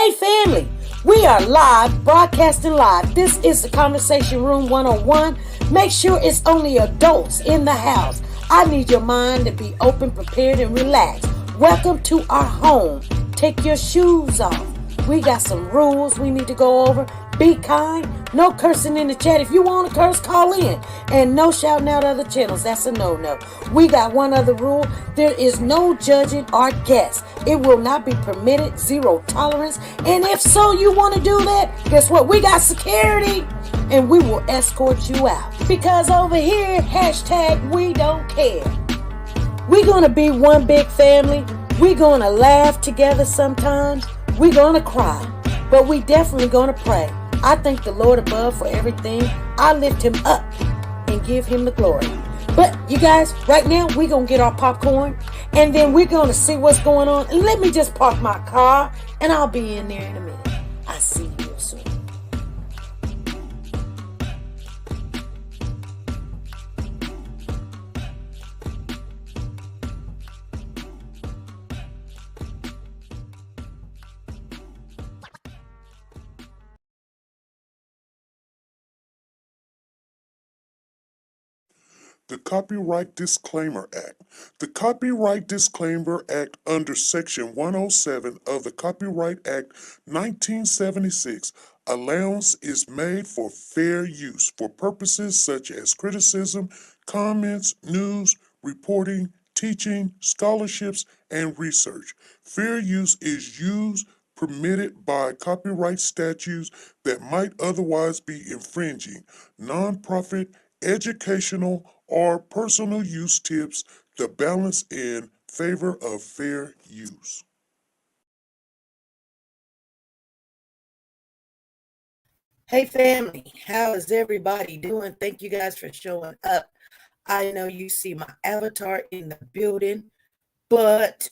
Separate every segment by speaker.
Speaker 1: Hey family, we are live, broadcasting live. This is the Conversation Room 101. Make sure it's only adults in the house. I need your mind to be open, prepared, and relaxed. Welcome to our home. Take your shoes off. We got some rules we need to go over. Be kind. No cursing in the chat. If you want to curse, call in. And no shouting out other channels. That's a no-no. We got one other rule. There is no judging our guests. It will not be permitted. Zero tolerance. And if so, you want to do that, guess what? We got security. And we will escort you out. Because over here, hashtag we don't care. We're going to be one big family. We're going to laugh together sometimes. We're going to cry. But we definitely going to pray. I thank the Lord above for everything. I lift him up and give him the glory. But you guys, right now, we're going to get our popcorn. And then we're going to see what's going on. And let me just park my car. And I'll be in there in a minute. I see you soon.
Speaker 2: The Copyright Disclaimer Act. The Copyright Disclaimer Act under Section 107 of the Copyright Act 1976, allowance is made for fair use for purposes such as criticism, comments, news, reporting, teaching, scholarships, and research. Fair use is used permitted by copyright statutes that might otherwise be infringing. Nonprofit, educational, or personal use tips the balance in favor of fair use.
Speaker 1: Hey family, how is everybody doing? Thank you guys for showing up. I know you see my avatar in the building, but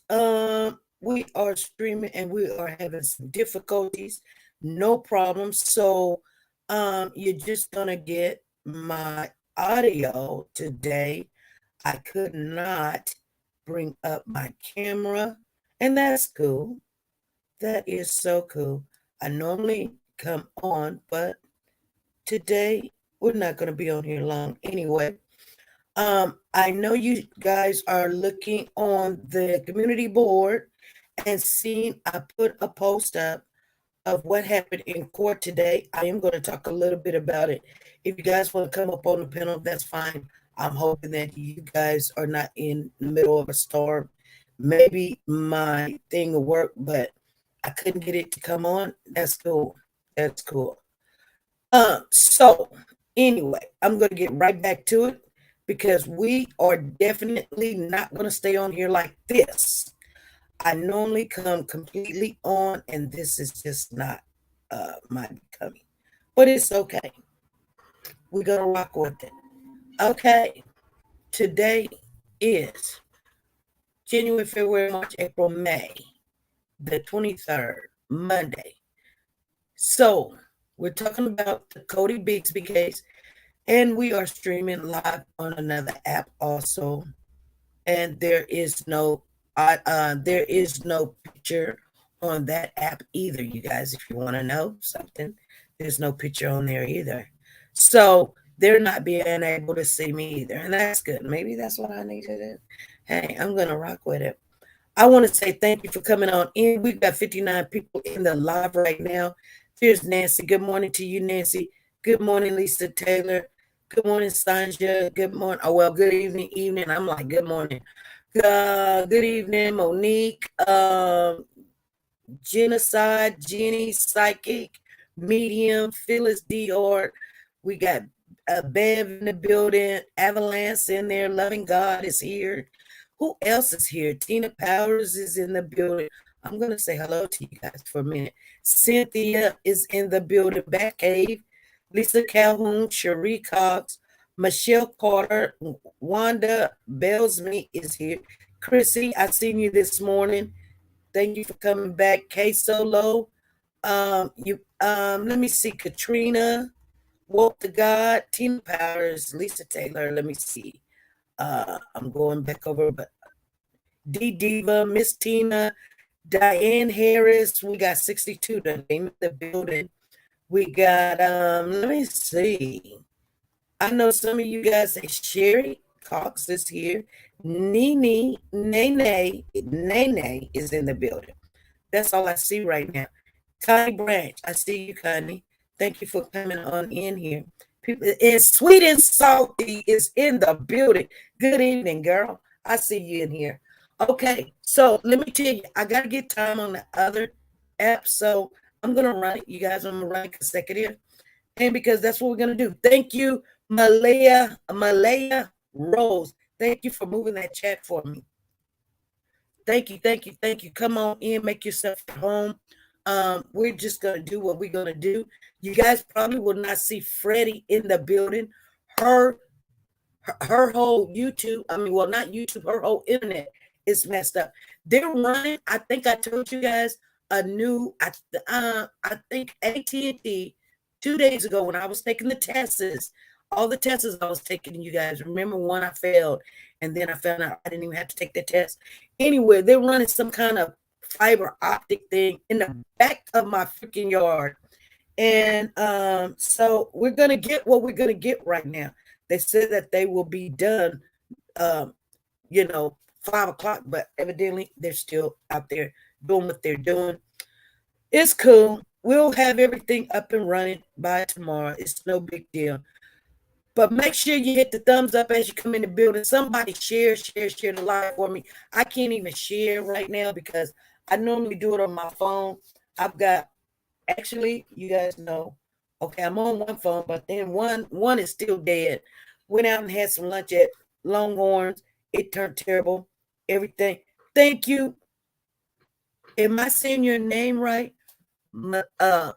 Speaker 1: we are streaming and we are having some difficulties. No problem. So you're just gonna get my audio today. I could not bring up my camera, and that's cool. That is so cool. I normally come on, but today we're not going to be on here long anyway. I know you guys are looking on the community board and seeing I put a post up of what happened in court today. I am going to talk a little bit about it. If you guys want to come up on the panel, that's fine. I'm hoping that you guys are not in the middle of a storm. Maybe my thing will work, but I couldn't get it to come on. That's cool. That's cool. So anyway, I'm going to get right back to it because we are definitely not going to stay on here like this. I normally come completely on, and this is just not my becoming. But it's okay. We're going to rock with it. Okay. Today is January, February, March, April, May, the 23rd, Monday. So we're talking about the Cody Bixby case, and we are streaming live on another app also. And there is no picture on that app either, you guys. If you want to know something, there's no picture on there either. So they're not being able to see me either, and that's good. Maybe that's what I need to do. Hey, I'm gonna rock with it. I want to say thank you for coming on in. We've got 59 people in the live right now. Here's Nancy. Good morning to you, Nancy. Good morning, Lisa Taylor. Good morning, Sanja. Good morning. Oh, well, good evening. I'm like, good morning. Good evening, Monique. Genocide, Jenny, Psychic, Medium, Phyllis Dior. We got Bev in the building. Avalanche in there. Loving God is here. Who else is here? Tina Powers is in the building. I'm going to say hello to you guys for a minute. Cynthia is in the building. Batcave. Lisa Calhoun, Cherie Cox, Michelle Carter, Wanda Bellsme is here. Chrissy, I seen you this morning. Thank you for coming back. K Solo. Let me see. Katrina, Walter God, Tina Powers, Lisa Taylor. Let me see. I'm going back over, but D Diva, Miss Tina, Diane Harris, we got 62, the name of the building. We got, let me see. I know some of you guys say Sherry Cox is here. Nene is in the building. That's all I see right now. Connie Branch, I see you, Connie. Thank you for coming on in here. People, and Sweet and Salty is in the building. Good evening, girl. I see you in here. Okay, so let me tell you, I got to get time on the other app, so I'm going to run it. You guys, I'm going to run it consecutive. And because that's what we're going to do. Thank you, Malaya Rose. Thank you for moving that chat for me. Thank you. Come on in, make yourself at home. We're just going to do what we're going to do. You guys probably will not see Freddie in the building. Her whole YouTube, not YouTube, her whole internet is messed up. They're running, I think I told you guys, a new, I think AT&T 2 days ago when I was taking the tests, all the tests I was taking, you guys remember one I failed, and then I found out I didn't even have to take the test. Anyway, they're running some kind of fiber optic thing in the back of my freaking yard. And so we're going to get what we're going to get right now. They said that they will be done, 5 o'clock, but evidently they're still out there doing what they're doing. It's cool. We'll have everything up and running by tomorrow. It's no big deal. But make sure you hit the thumbs up as you come in the building. Somebody share the live for me. I can't even share right now because I normally do it on my phone. I've got, actually, you guys know, okay, I'm on one phone, but then one is still dead. Went out and had some lunch at Longhorns. It turned terrible. Everything. Thank you. Am I saying your name right? Malaya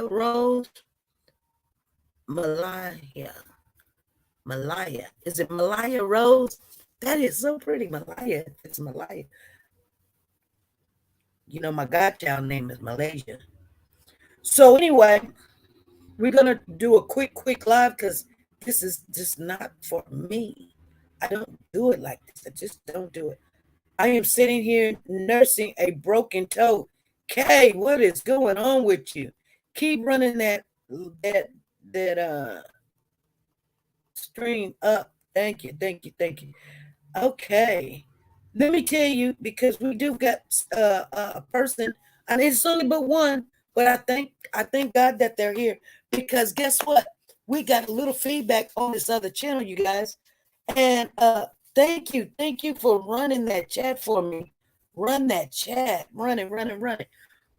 Speaker 1: Rose? Malaya. Is it Malaya Rose? That is so pretty, Malaya. It's Malaya. You know, my godchild name is Malaysia. So anyway, we're going to do a quick live because this is just not for me. I don't do it like this. I just don't do it. I am sitting here nursing a broken toe. Kay, what is going on with you? Keep running that stream up. Thank you. Okay. Let me tell you, because we do got a person, and it's only but one, but I thank God that they're here, because guess what? We got a little feedback on this other channel, you guys. And thank you for running that chat for me. Run that chat. Run it.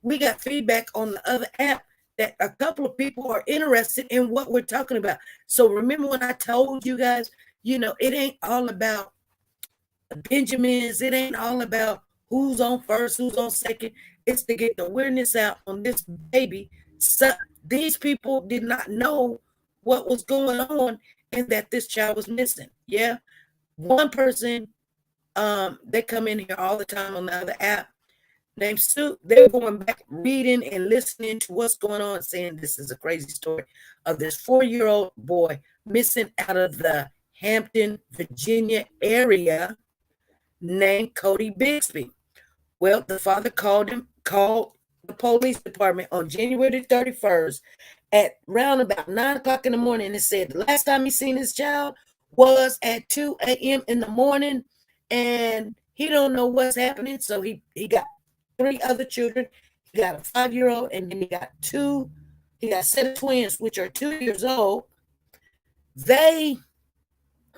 Speaker 1: We got feedback on the other app that a couple of people are interested in what we're talking about. So remember when I told you guys, it ain't all about Benjamins. It ain't all about who's on first, who's on second. It's to get the awareness out on this baby. So these people did not know what was going on and that this child was missing. Yeah. One person, they come in here all the time on the other app named Sue. They're going back, reading and listening to what's going on, saying this is a crazy story of this 4-year-old boy missing out of the Hampton, Virginia area named Cody Bixby. Well, the father called the police department on January 31st at round about 9 o'clock in the morning and said the last time he seen his child was at 2 a.m. in the morning, and he don't know what's happening. So he got 3 other children. He got a 5-year-old, and then he got a set of twins, which are 2 years old. They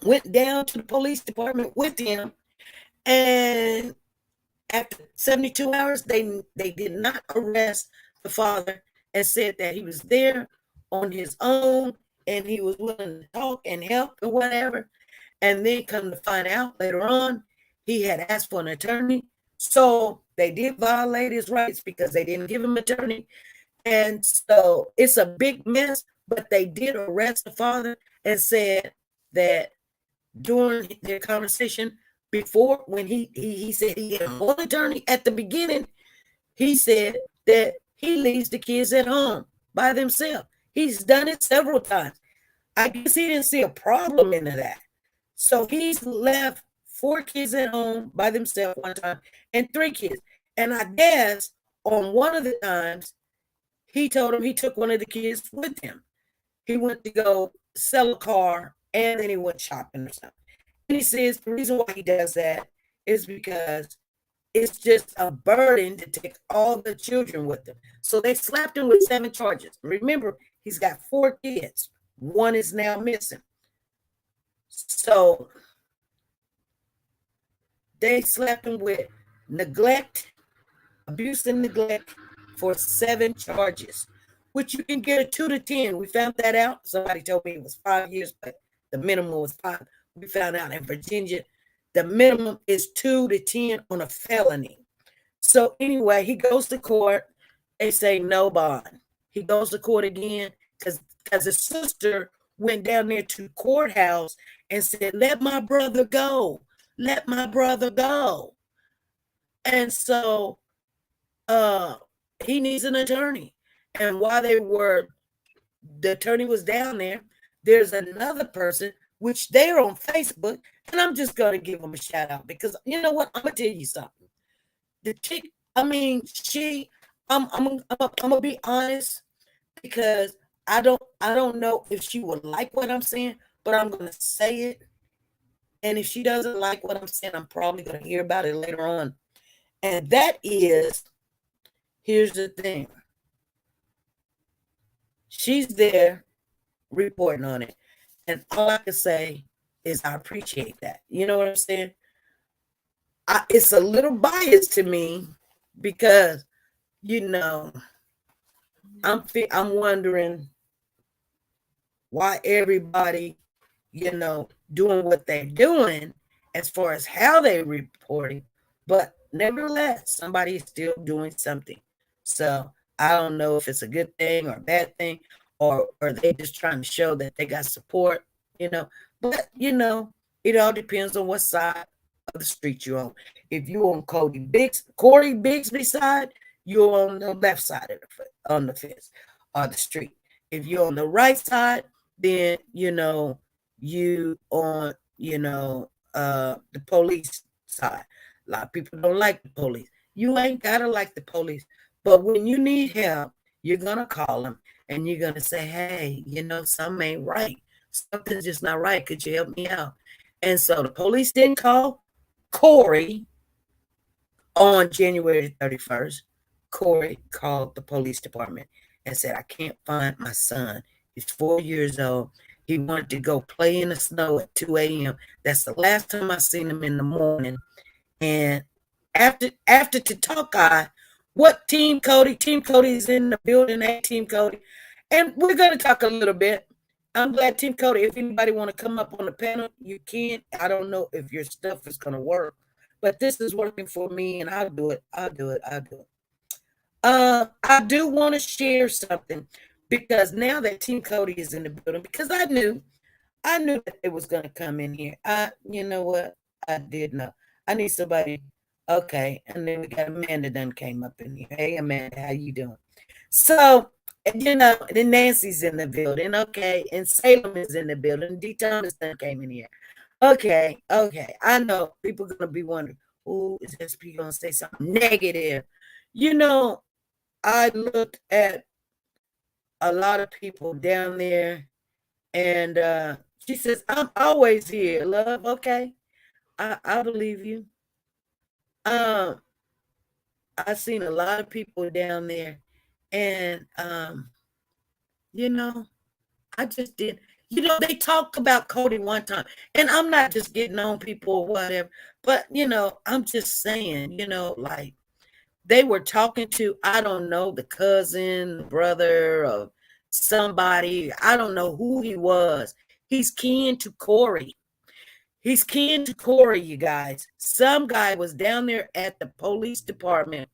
Speaker 1: went down to the police department with him, and after 72 hours, they did not arrest the father and said that he was there on his own and he was willing to talk and help and whatever. And then come to find out later on, he had asked for an attorney. So they did violate his rights because they didn't give him an attorney. And so it's a big mess, but they did arrest the father and said that during their conversation before, when he said he had one attorney at the beginning, he said that he leaves the kids at home by themselves. He's done it several times. I guess he didn't see a problem in that. So he's left 4 kids at home by themselves one time and 3 kids. And I guess on one of the times, he told him he took one of the kids with him. He went to go sell a car and then he went shopping or something. And he says the reason why he does that is because it's just a burden to take all the children with him. So they slapped him with 7 charges. Remember, he's got 4 kids. 1 is now missing. So they slapped him with neglect, abuse and neglect for 7 charges, which you can get a 2 to 10. We found that out. Somebody told me it was 5 years, but the minimum was 5. We found out in Virginia, the minimum is 2 to 10 on a felony. So anyway, he goes to court. They say no bond. He goes to court again because his sister went down there to the courthouse and said, let my brother go. Let my brother go. And so he needs an attorney. And while the attorney was down there, there's another person, which they're on Facebook, and I'm just going to give them a shout out because you know what? I'm going to tell you something. The chick, I'm going to be honest because I don't know if she would like what I'm saying, but I'm going to say it. And if she doesn't like what I'm saying, I'm probably going to hear about it later on. And that is, here's the thing. She's there reporting on it. And all I can say is I appreciate that. You know what I'm saying? It's a little biased to me because, you know, I'm wondering why everybody, you know, doing what they're doing as far as how they're reporting, but nevertheless, somebody is still doing something. So I don't know if it's a good thing or a bad thing, or they just trying to show that they got support, you know. But, you know, it all depends on what side of the street you're on. If you're on Cody Bixby side, you're on the left side of the fence or the street. If you're on the right side, then, you know, you on, you know, the police side. A lot of people don't like the police. You ain't got to like the police. But when you need help, you're going to call them and you're going to say, hey, you know, something ain't right. Something's just not right. Could you help me out? And so the police didn't call Corey on January 31st. Corey called the police department and said, I can't find my son. He's 4 years old. He wanted to go play in the snow at 2 a.m. That's the last time I seen him in the morning. And after TeNika, what Team Cody? Team Cody is in the building. Hey, Team Cody. And we're going to talk a little bit. I'm glad, Team Cody, if anybody want to come up on the panel, you can. I don't know if your stuff is going to work, but this is working for me, and I'll do it. I do want to share something because now that Team Cody is in the building, because I knew that it was going to come in here. You know what? I did know. I need somebody. Okay, and then we got Amanda done came up in here. Hey, Amanda, how you doing? So, you know, then Nancy's in the building. Okay, and Salem is in the building. D. Thomas done came in here. Okay. I know people are going to be wondering, oh, is SP going to say something negative? You know, I looked at a lot of people down there, and she says, I'm always here, love. Okay, I believe you. I've seen a lot of people down there, and you know, I just did. You know, they talk about Cody one time, and I'm not just getting on people or whatever, but you know, I'm just saying, you know, like they were talking to, I don't know, the cousin, the brother of somebody. I don't know who he was. He's kin to Corey. He's kin to Corey, you guys. Some guy was down there at the police department.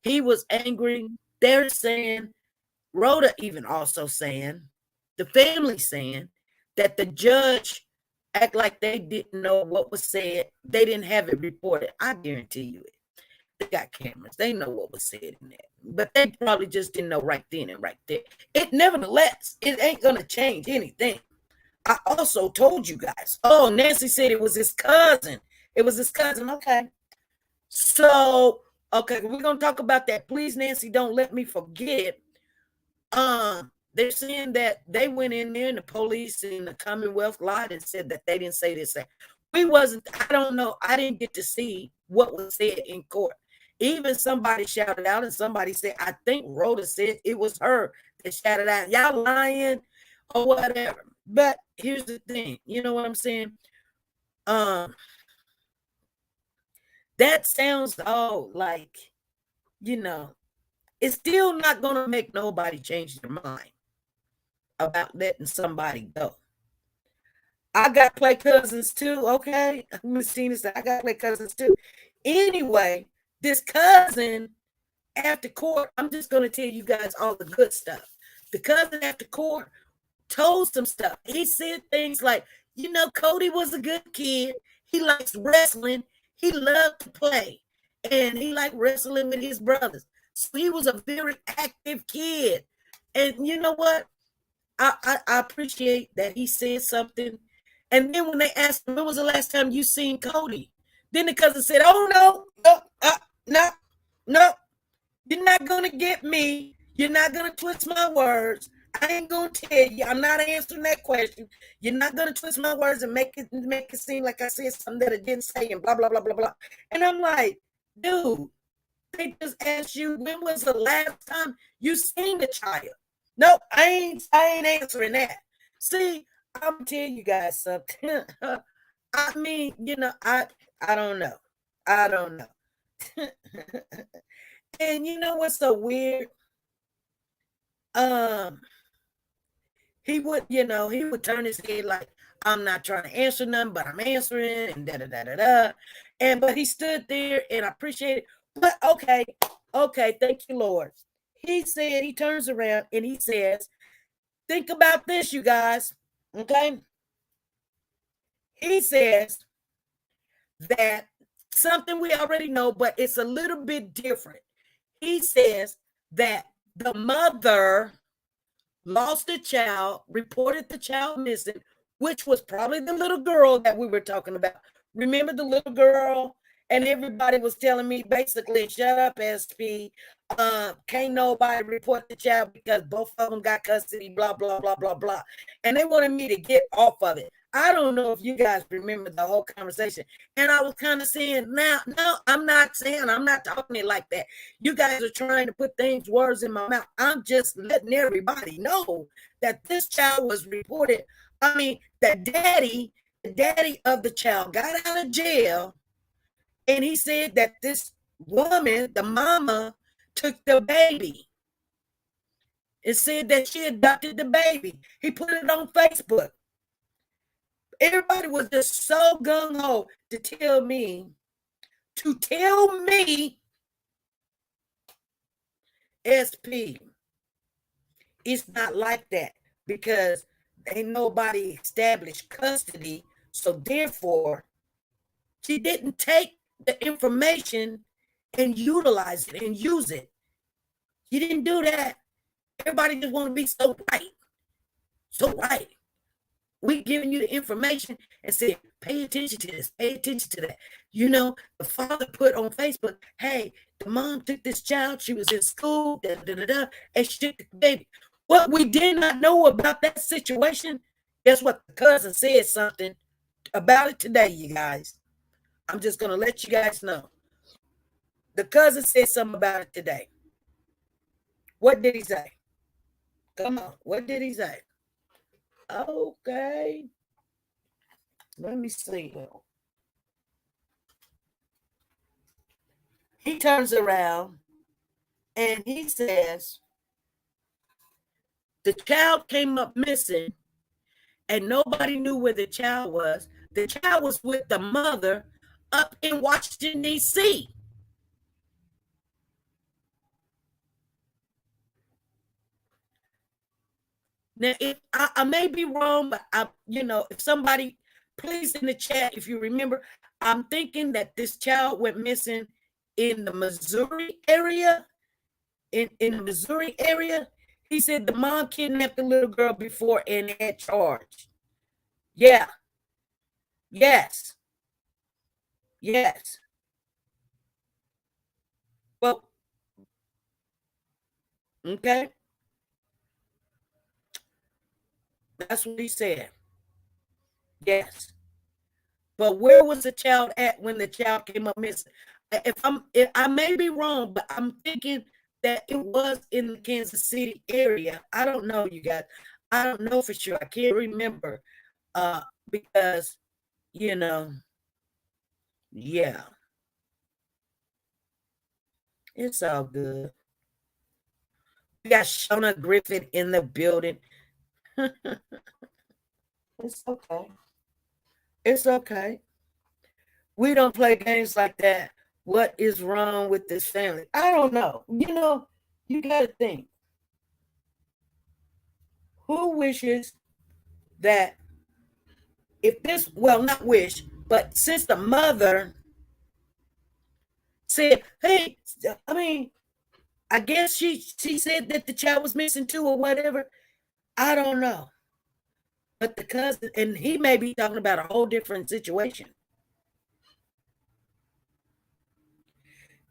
Speaker 1: He was angry. They're saying, Rhoda even also saying, the family saying that the judge act like they didn't know what was said. They didn't have it reported. I guarantee you it. They got cameras. They know what was said in there. But they probably just didn't know right then and right there. Nevertheless, it ain't going to change anything. I also told you guys. Oh, Nancy said it was his cousin. It was his cousin. Okay. So, okay, we're going to talk about that. Please, Nancy, don't let me forget. They're saying that they went in there and the police in the Commonwealth lied and said that they didn't say this. We wasn't, I don't know. I didn't get to see what was said in court. Even somebody shouted out and somebody said, I think Rhoda said it was her that shouted out, y'all lying or whatever. But here's the thing. You know what I'm saying? That sounds all like, you know, it's still not going to make nobody change their mind about letting somebody go. I got play cousins too, okay? Miss Tina said, I got play cousins too. Anyway, this cousin after court, I'm just going to tell you guys all the good stuff. The cousin after court told some stuff. He said things like, you know, Cody was a good kid. He likes wrestling. He loved to play. And he liked wrestling with his brothers. So he was a very active kid. And you know what? I appreciate that he said something. And then when they asked him, when was the last time you seen Cody? Then the cousin said, oh, no, you're not going to get me. You're not going to twist my words. I ain't going to tell you. I'm not answering that question. You're not going to twist my words and make it seem like I said something that I didn't say and blah, blah, blah, blah, blah. And I'm like, dude, they just asked you, when was the last time you seen the child? No, I ain't answering that. See, I'm gonna tell you guys something. I mean, you know, I don't know. I don't know. And you know what's so weird? He would turn his head like, I'm not trying to answer nothing, but I'm answering, and da da da da da. And but he stood there, and I appreciate it. But okay, thank you, Lord. He said, he turns around and he says, think about this, you guys. Okay. He says that something we already know, but it's a little bit different. He says that the mother lost a child, reported the child missing, which was probably the little girl that we were talking about. Remember the little girl? And everybody was telling me basically, shut up, SP. Can't nobody report the child because both of them got custody, blah, blah, blah, blah, blah. And they wanted me to get off of it. I don't know if you guys remember the whole conversation. And I was kind of saying, no, I'm not talking it like that. You guys are trying to put words in my mouth. I'm just letting everybody know that this child was reported. I mean, the daddy of the child got out of jail. And he said that this woman, the mama, took the baby. It said that she adopted the baby. He put it on Facebook. Everybody was just so gung-ho to tell me, SP, it's not like that because ain't nobody established custody. So therefore, she didn't take the information and utilize it and use it. You didn't do that. Everybody just want to be so right. So right. We giving you the information and say, pay attention to this, pay attention to that. You know, the father put on Facebook, hey, the mom took this child, she was in school, and she took the baby. What we did not know about that situation, guess what? The cousin said something about it today, you guys. I'm just going to let you guys know. The cousin said something about it today. What did he say? Come on. What did he say? Okay. Let me see. He turns around and he says, the child came up missing and nobody knew where the child was. The child was with the mother up in Washington, D.C. Now, if I may be wrong, but if somebody, please in the chat, if you remember, I'm thinking that this child went missing in the Missouri area. In the Missouri area, he said the mom kidnapped the little girl before and had charged. Yeah. Yes. Yes. Well, okay. That's what he said. Yes. But where was the child at when the child came up missing? If I may be wrong, but I'm thinking that it was in the Kansas City area. I don't know, you guys. I don't know for sure. I can't remember. Because, you know, yeah, it's all good. We got Shona Griffin in the building. It's okay. It's okay. We don't play games like that. What is wrong with this family? I don't know. You got to think. Who wishes that if this, well, not wish, but since the mother said, hey, I mean, I guess she said that the child was missing too or whatever. I don't know. But the cousin, and he may be talking about a whole different situation.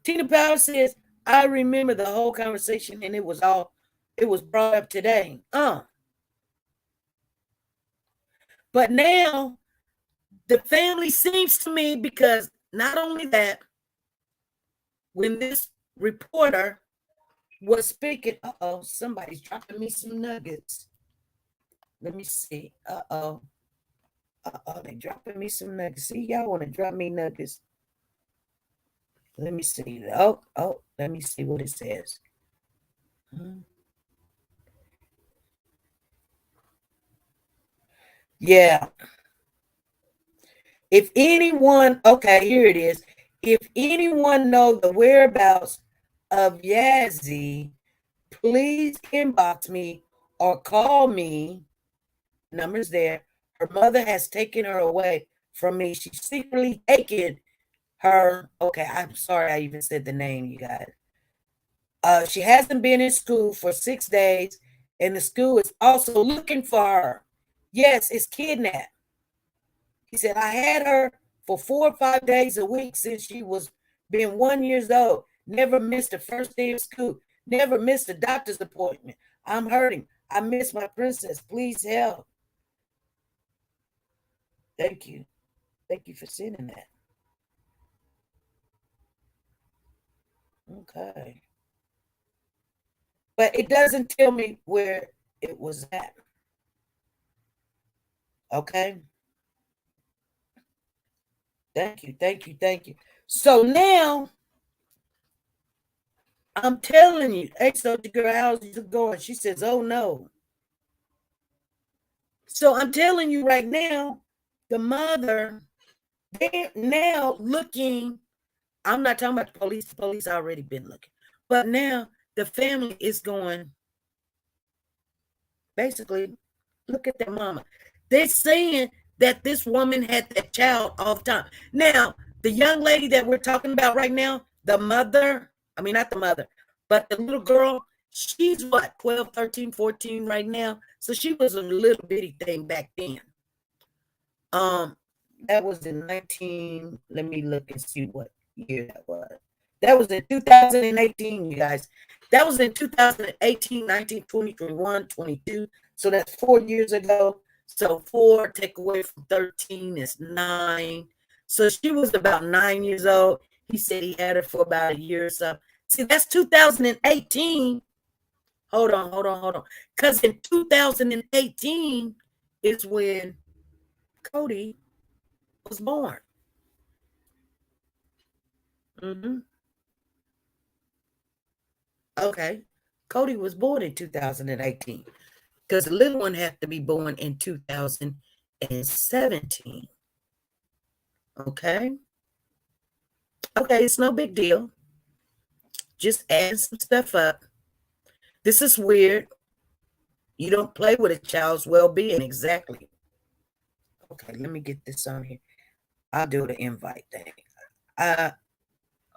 Speaker 1: Tina Power says, I remember the whole conversation and it was brought up today. But now the family seems to me, because not only that, when this reporter was speaking, somebody's dropping me some nuggets. Let me see. They dropping me some nuggets. See, y'all want to drop me nuggets. Let me see. Let me see what it says. Yeah. If anyone, okay, here it is. If anyone know the whereabouts of Yazzie, please inbox me or call me. Numbers there. Her mother has taken her away from me. She's secretly taken her. Okay, I'm sorry I even said the name, you guys. She hasn't been in school for 6 days, and the school is also looking for her. Yes, it's kidnapped. He said, I had her for 4 or 5 days a week since she was been 1 year old. Never missed the first day of school. Never missed a doctor's appointment. I'm hurting. I miss my princess. Please help. Thank you. Thank you for sending that. Okay. But it doesn't tell me where it was at. Okay. Thank you. Thank you. Thank you. So now I'm telling you, hey, so the girl, how's it going? She says, oh no. So I'm telling you right now, the mother, they're now looking. I'm not talking about the police. The police already been looking. But now the family is going, basically, look at their mama. They're saying that this woman had that child all the time. Now, the young lady that we're talking about right now, the mother, I mean, not the mother, but the little girl, she's what, 12, 13, 14 right now? So she was a little bitty thing back then. That was in 19, let me look and see what year that was. That was in 2018, you guys. That was in 2018, 19, 20, 21, 22. So that's 4 years ago. So 4 take away from 13 is 9. So she was about 9 years old. He said he had her for about a year or so. See, that's 2018. Hold on. Because in 2018 is when Cody was born. Mm-hmm. Okay. Cody was born in 2018 because the little one had to be born in 2017. Okay. Okay, it's no big deal. Just add some stuff up. This is weird. You don't play with a child's well-being. Exactly. Okay, let me get this on here. I'll do the invite thing.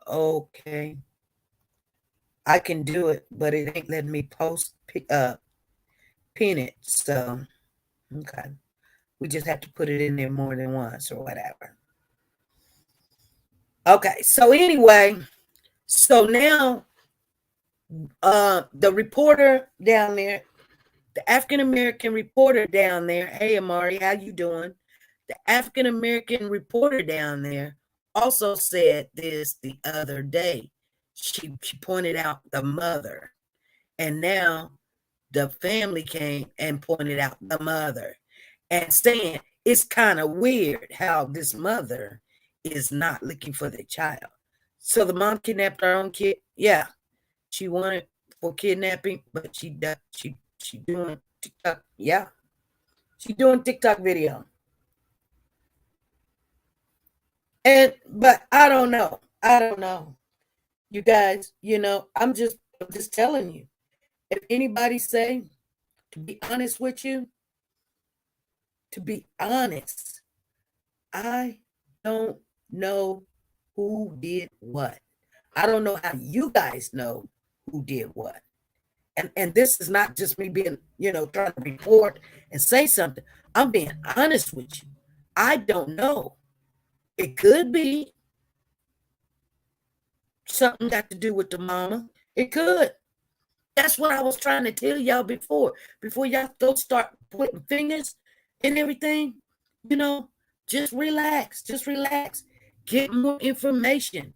Speaker 1: Okay. I can do it, but it ain't letting me pin it. So, okay. We just have to put it in there more than once or whatever. Okay, so anyway, so now the reporter down there, the African American reporter down there, hey Amari, how you doing? The African American reporter down there also said this the other day. She pointed out the mother, and now the family came and pointed out the mother and saying it's kind of weird how this mother is not looking for the child. So the mom kidnapped her own kid. Yeah, she wanted for kidnapping, but she doing TikTok. Yeah, she doing TikTok video. And but I don't know. I don't know. You guys, I'm just telling you. If anybody say, to be honest with you, to be honest, I don't know who did what. I don't know how you guys know who did what. And this is not just me being, trying to report and say something. I'm being honest with you. I don't know. It could be something got to do with the mama. It could. That's what I was trying to tell y'all before y'all go start pointing fingers and everything. Just relax. Get more information.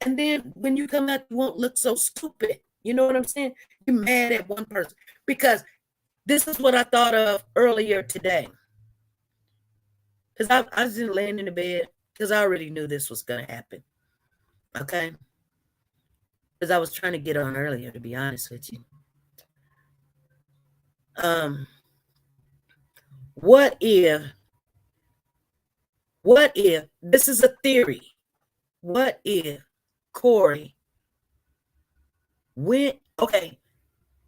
Speaker 1: And then when you come out, you won't look so stupid. You know what I'm saying? You're mad at one person. Because this is what I thought of earlier today. Because I was just laying in the bed because I already knew this was going to happen. Okay? Because I was trying to get on earlier, to be honest with you. What if this is a theory? What if Corey went, okay,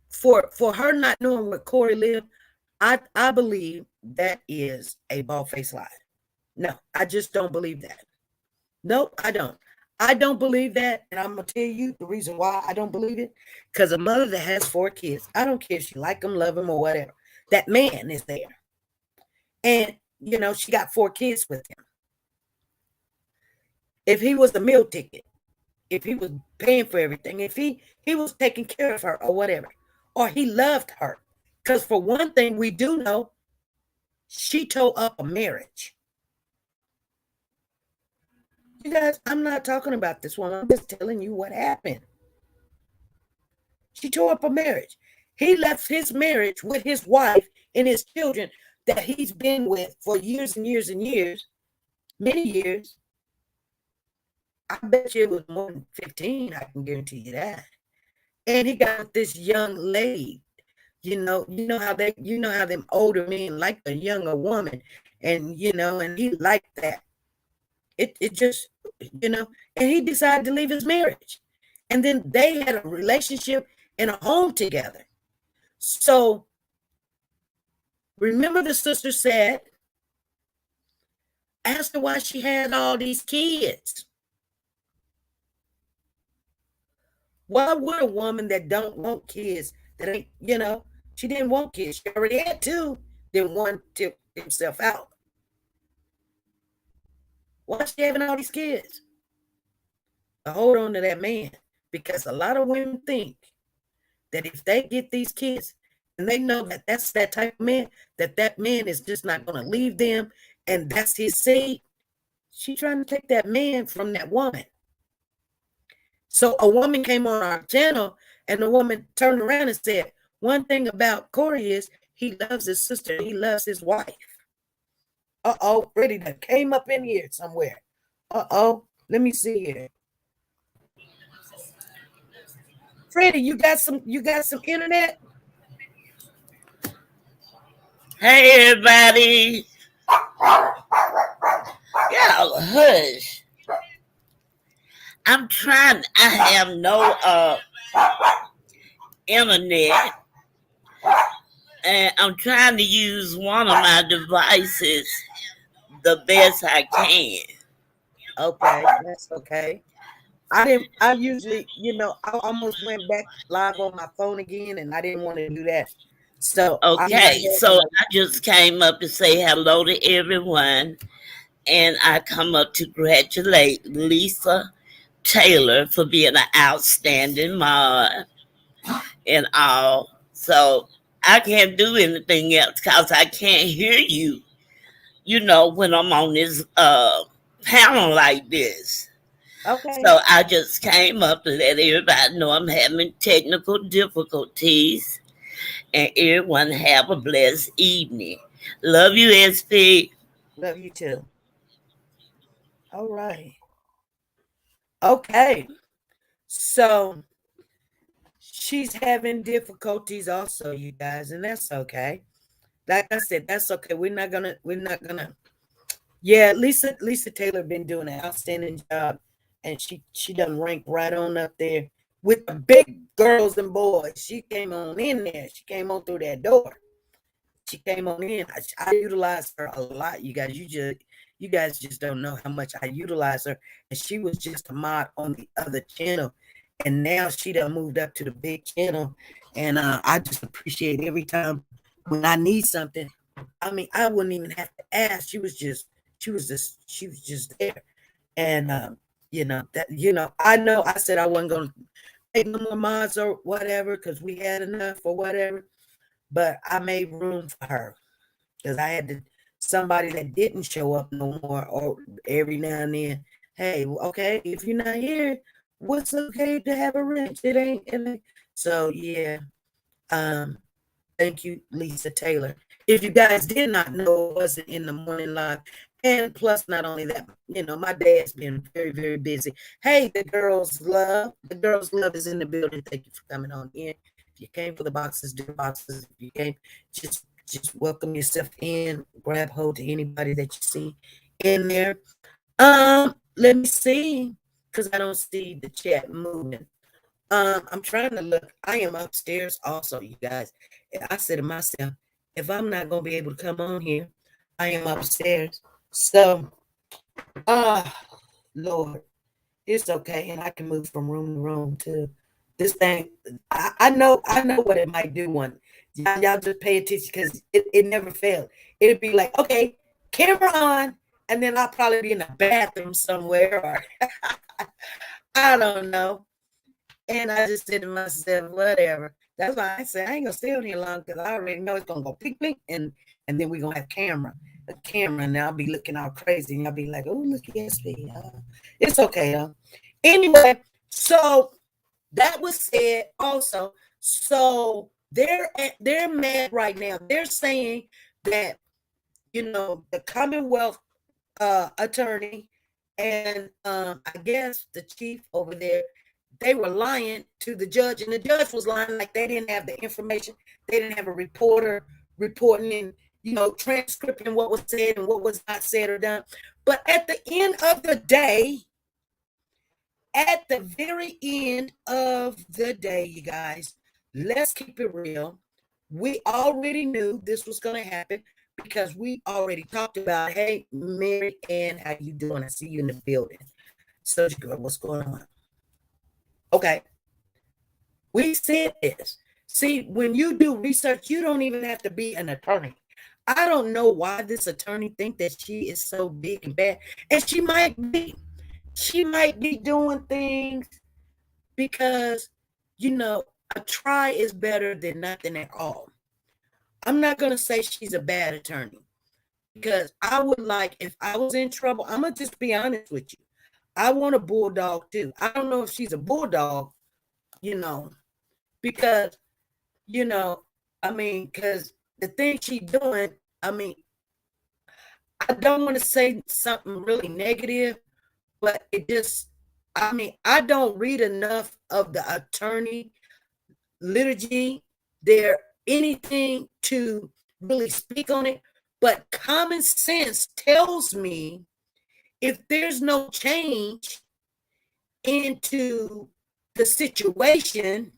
Speaker 1: for her not knowing where Corey lived, I believe that is a bald-faced lie. No, I just don't believe that. No, I don't. I don't believe that, and I'm going to tell you the reason why I don't believe it. Because a mother that has 4 kids, I don't care if she like them, love them, or whatever, that man is there. And, she got 4 kids with him. If he was the meal ticket, if he was paying for everything, if he was taking care of her or whatever, or he loved her. Because for one thing we do know, she tore up a marriage. You guys, I'm not talking about this woman. I'm just telling you what happened. She tore up a marriage. He left his marriage with his wife and his children that he's been with for years and years and years, many years. I bet you it was more than 15. I can guarantee you that. And he got this young lady. You know how them older men like a younger woman, and and he liked that. It just, and he decided to leave his marriage. And then they had a relationship and a home together. So remember the sister said, asked her why she had all these kids. Why would a woman that don't want kids, that ain't, she didn't want kids, she already had 2, then one took himself out. Why is she having all these kids? To hold on to that man. Because a lot of women think that if they get these kids, and they know that that's that type of man, that man is just not going to leave them, and that's his seed, she's trying to take that man from that woman. So a woman came on our channel, and the woman turned around and said, one thing about Corey is he loves his sister, he loves his wife. Uh-oh, Freddie that came up in here somewhere. Uh-oh, let me see here. Freddie, you got some internet?
Speaker 3: Hey everybody. Y'all hush. I have no internet, and I'm trying to use one of my devices the best I can.
Speaker 1: Okay, that's okay. I usually, I almost went back live on my phone again, and I didn't want to do that. So
Speaker 3: Okay, so I just came up to say hello to everyone, And I come up to congratulate Lisa Taylor for being an outstanding mod and all. So I can't do anything else because I can't hear you, when I'm on this panel like this.
Speaker 1: Okay.
Speaker 3: So I just came up to let everybody know I'm having technical difficulties, and everyone have a blessed evening. Love you, SP.
Speaker 1: Love you too. All right. Okay. So she's having difficulties also, you guys, and that's okay. Like I said, that's okay. We're not gonna yeah, Lisa Taylor been doing an outstanding job, and she done ranked right on up there with the big girls and boys. She came on in there. She came on through that door. She came on in. I utilized her a lot, you guys. You guys just don't know how much I utilize her. And she was just a mod on the other channel, and now she done moved up to the big channel. And I just appreciate every time when I need something. I mean, I wouldn't even have to ask. She was just there. And I know I said I wasn't gonna take no more mods or whatever because we had enough or whatever, but I made room for her because I had to somebody that didn't show up no more or every now and then. Hey, okay, if you're not here, what's okay to have a wrench? It ain't. So yeah, um, thank you, Lisa Taylor. If you guys did not know, it wasn't in the morning live. And plus, not only that, my dad's been very, very busy. Hey, the girls' love is in the building. Thank you for coming on in. If you came for the boxes, do boxes. If you came, just welcome yourself in. Grab hold to anybody that you see in there. Let me see, because I don't see the chat moving. I'm trying to look. I am upstairs also, you guys. And I said to myself, if I'm not gonna be able to come on here, I am upstairs. So, Lord, it's okay, and I can move from room to room too. This thing, I know what it might do. One, y'all just pay attention because it never failed. It'd be like, okay, camera on, and then I'll probably be in the bathroom somewhere, or I don't know. And I just said to myself, whatever. That's why I said I ain't gonna stay on here long because I already know it's gonna go pink, pink, and then we're gonna have a camera, and I'll be looking all crazy, and I'll be like, oh, look at SP. It's okay though. Anyway, so that was said also. So they're mad right now. They're saying that the Commonwealth attorney and I guess the chief over there, they were lying to the judge, and the judge was lying like they didn't have the information. They didn't have a reporter reporting and transcripting what was said and what was not said or done. But at the end of the day, at the very end of the day, you guys, let's keep it real. We already knew this was going to happen because we already talked about, hey, Mary Ann, how you doing? I see you in the building. So, what's going on? Okay. We said this. See, when you do research, you don't even have to be an attorney. I don't know why this attorney think that she is so big and bad. And she might be. She might be doing things because, a try is better than nothing at all. I'm not going to say she's a bad attorney because I would like, if I was in trouble, I'm going to just be honest with you. I want a bulldog too. I don't know if she's a bulldog, because, because the thing she's doing, I don't want to say something really negative, but I don't read enough of the attorney liturgy there, anything to really speak on it. But common sense tells me if there's no change into the situation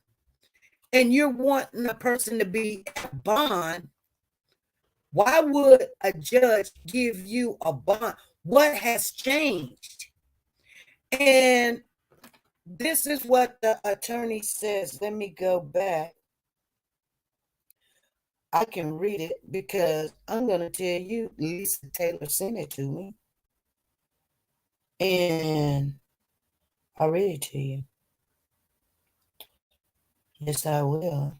Speaker 1: and you're wanting a person to be at bond, why would a judge give you a bond? What has changed? And this is what the attorney says. Let me go back. I can read it because I'm going to tell you, Lisa Taylor sent it to me. And I'll read it to you. Yes, I will.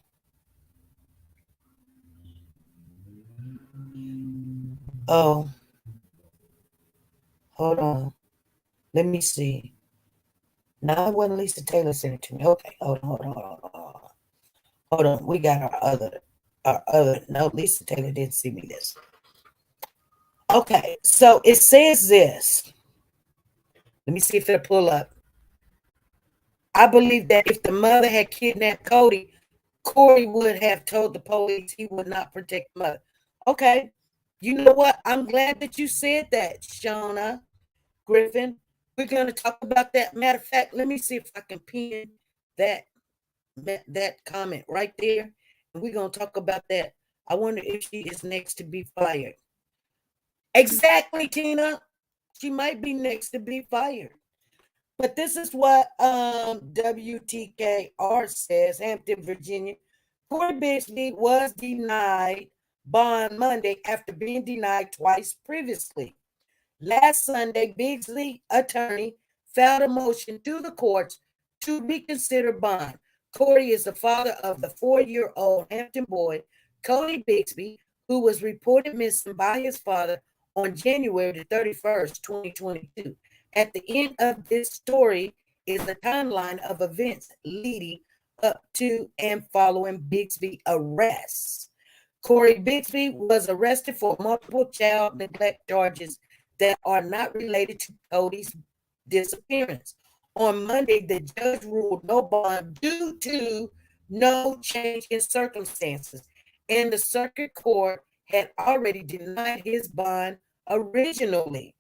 Speaker 1: Oh, hold on. Let me see. No, it wasn't Lisa Taylor sent it to me. Okay, hold on. Hold on. We got our other. No, Lisa Taylor didn't send me this. Okay, so it says this. Let me see if it'll pull up. I believe that if the mother had kidnapped Cody, Corey would have told the police he would not protect the mother. Okay, you know what? I'm glad that you said that, Shauna Griffin. We're going to talk about that. Matter of fact, let me see if I can pin that comment right there. And we're going to talk about that. I wonder if she is next to be fired. Exactly, Tina. She might be next to be fired. But this is what WTKR says, Hampton, Virginia. Cody Bixby was denied bond Monday after being denied twice previously. Last Sunday, Bixby's attorney filed a motion to the courts to reconsider bond. Cody is the father of the 4-year-old Hampton boy, Cody Bixby, who was reported missing by his father on January the 31st, 2022. At the end of this story is a timeline of events leading up to and following Bixby's arrest. Cody Bixby was arrested for multiple child neglect charges that are not related to Cody's disappearance. On Monday, the judge ruled no bond due to no change in circumstances, and the circuit court had already denied his bond originally.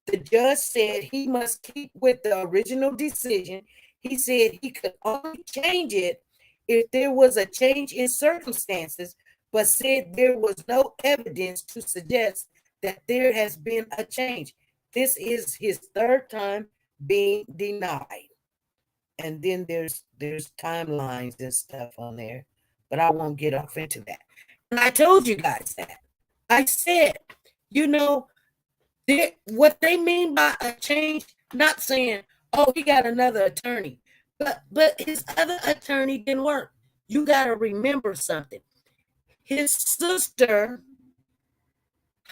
Speaker 1: The judge said he must keep with the original decision. He said he could only change it if there was a change in circumstances, but said there was no evidence to suggest that there has been a change. This is his third time being denied. And then there's timelines and stuff on there, but I won't get off into that. And I told you guys that. I said, you know, what they mean by a change, not saying, oh, he got another attorney, but his other attorney didn't work. You got to remember something. His sister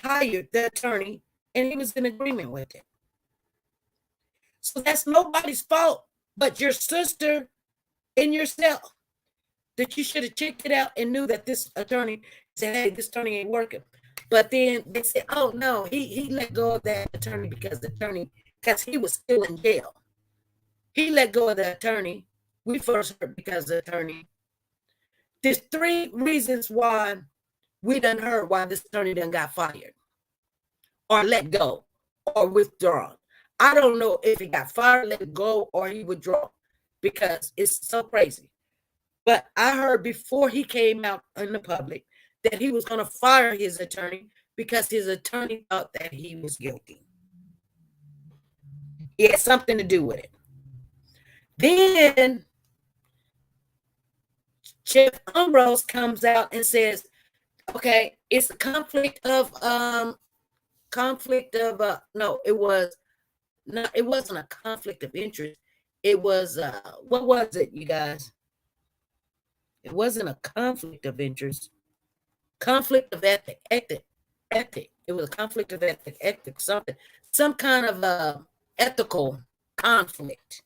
Speaker 1: hired the attorney, and he was in agreement with it. So that's nobody's fault but your sister and yourself, that you should have checked it out and knew that this attorney said, hey, this attorney ain't working. But then they said, oh, no, he let go of that attorney because he was still in jail. He let go of the attorney. We first heard because the attorney. There's 3 reasons why we done heard why this attorney done got fired or let go or withdrawn. I don't know if he got fired, let go, or he withdraw because it's so crazy. But I heard before he came out in the public that he was going to fire his attorney because his attorney thought that he was guilty. It had something to do with it. Then Chef Ambrose comes out and says, okay, it's a conflict of no, it wasn't a conflict of interest. It was what was it, you guys? It wasn't a conflict of interest. Conflict of ethic. It was a conflict of ethic, some kind of ethical conflict.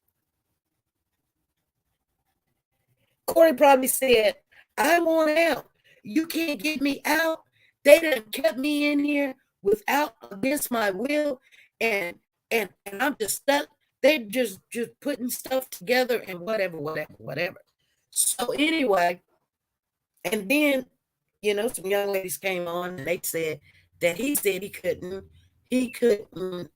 Speaker 1: Corey probably said, I want out. You can't get me out. They done kept me in here without against my will, and I'm just stuck. They're just putting stuff together and whatever. So anyway, and then some young ladies came on and they said that he said he couldn't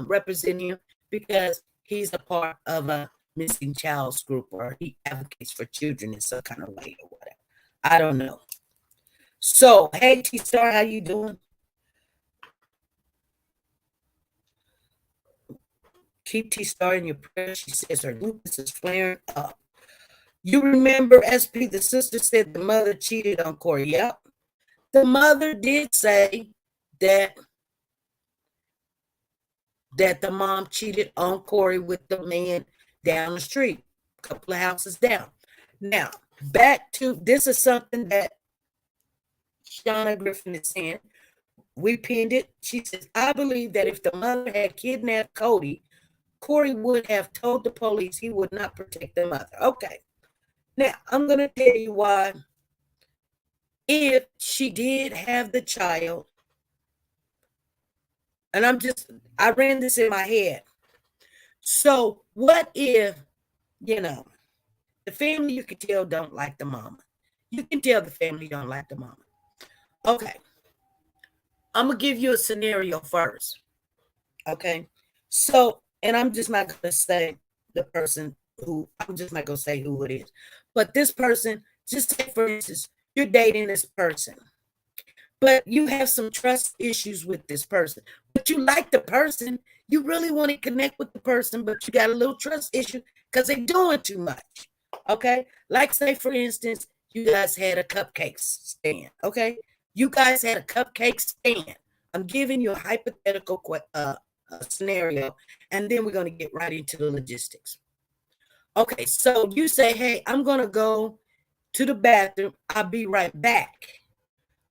Speaker 1: represent him because he's a part of a missing child's group, or he advocates for children in some kind of way or whatever. I don't know. So, hey, T-Star, how you doing? Keep T-Star in your prayers. She says her lupus is flaring up. You remember, SP, the sister said the mother cheated on Corey. Yep. The mother did say that that the mom cheated on Corey with the man down the street, a couple of houses down. Now, back to this is something that Shauna Griffin is saying. We pinned it. She says, I believe that if the mother had kidnapped Cody, Corey would have told the police he would not protect the mother. Okay. Now, I'm going to tell you why. If she did have the child, and I ran this in my head. So what if, the family you can tell don't like the mama. You can tell the family don't like the mama. Okay. I'm going to give you a scenario first. Okay. So, and I'm just not going to say I'm just not going to say who it is. But this person, just say for instance, you're dating this person, but you have some trust issues with this person, but you like the person. You really want to connect with the person, but you got a little trust issue because they're doing too much. Okay. Like say for instance, you guys had a cupcake stand. Okay. You guys had a cupcake stand. I'm giving you a hypothetical scenario, and then we're going to get right into the logistics. Okay, so you say, hey, I'm going to go to the bathroom. I'll be right back.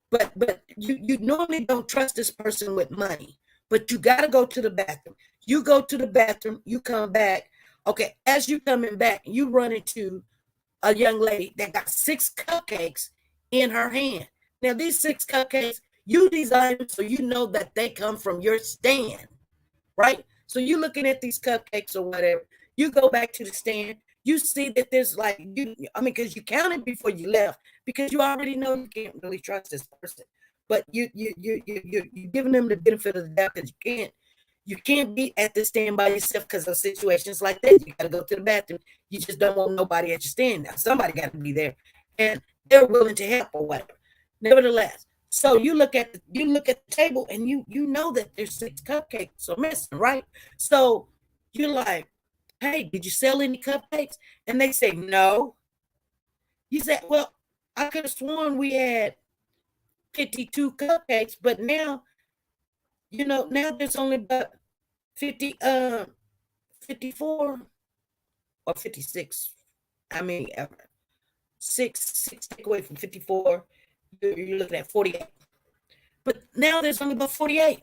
Speaker 1: But you normally don't trust this person with money, but you got to go to the bathroom. You go to the bathroom, you come back. Okay, as you coming back, you run into a young lady that got 6 cupcakes in her hand. Now, these 6 cupcakes, you design them so you know that they come from your stand, right? So you're looking at these cupcakes or whatever. You go back to the stand. You see that there's because you counted before you left, because you already know you can't really trust this person. But you're giving them the benefit of the doubt because you can't be at the stand by yourself because of situations like that. You got to go to the bathroom. You just don't want nobody at your stand now. Somebody got to be there, and they're willing to help or whatever. Nevertheless, so you look at the table and you know that there's 6 cupcakes are missing, right? So you're like, hey, did you sell any cupcakes? And they say no. You say, well, I could have sworn we had 52 cupcakes, but now there's only about 54 or 56. I mean, 6 take away from 54. You're looking at 48. But now there's only about 48.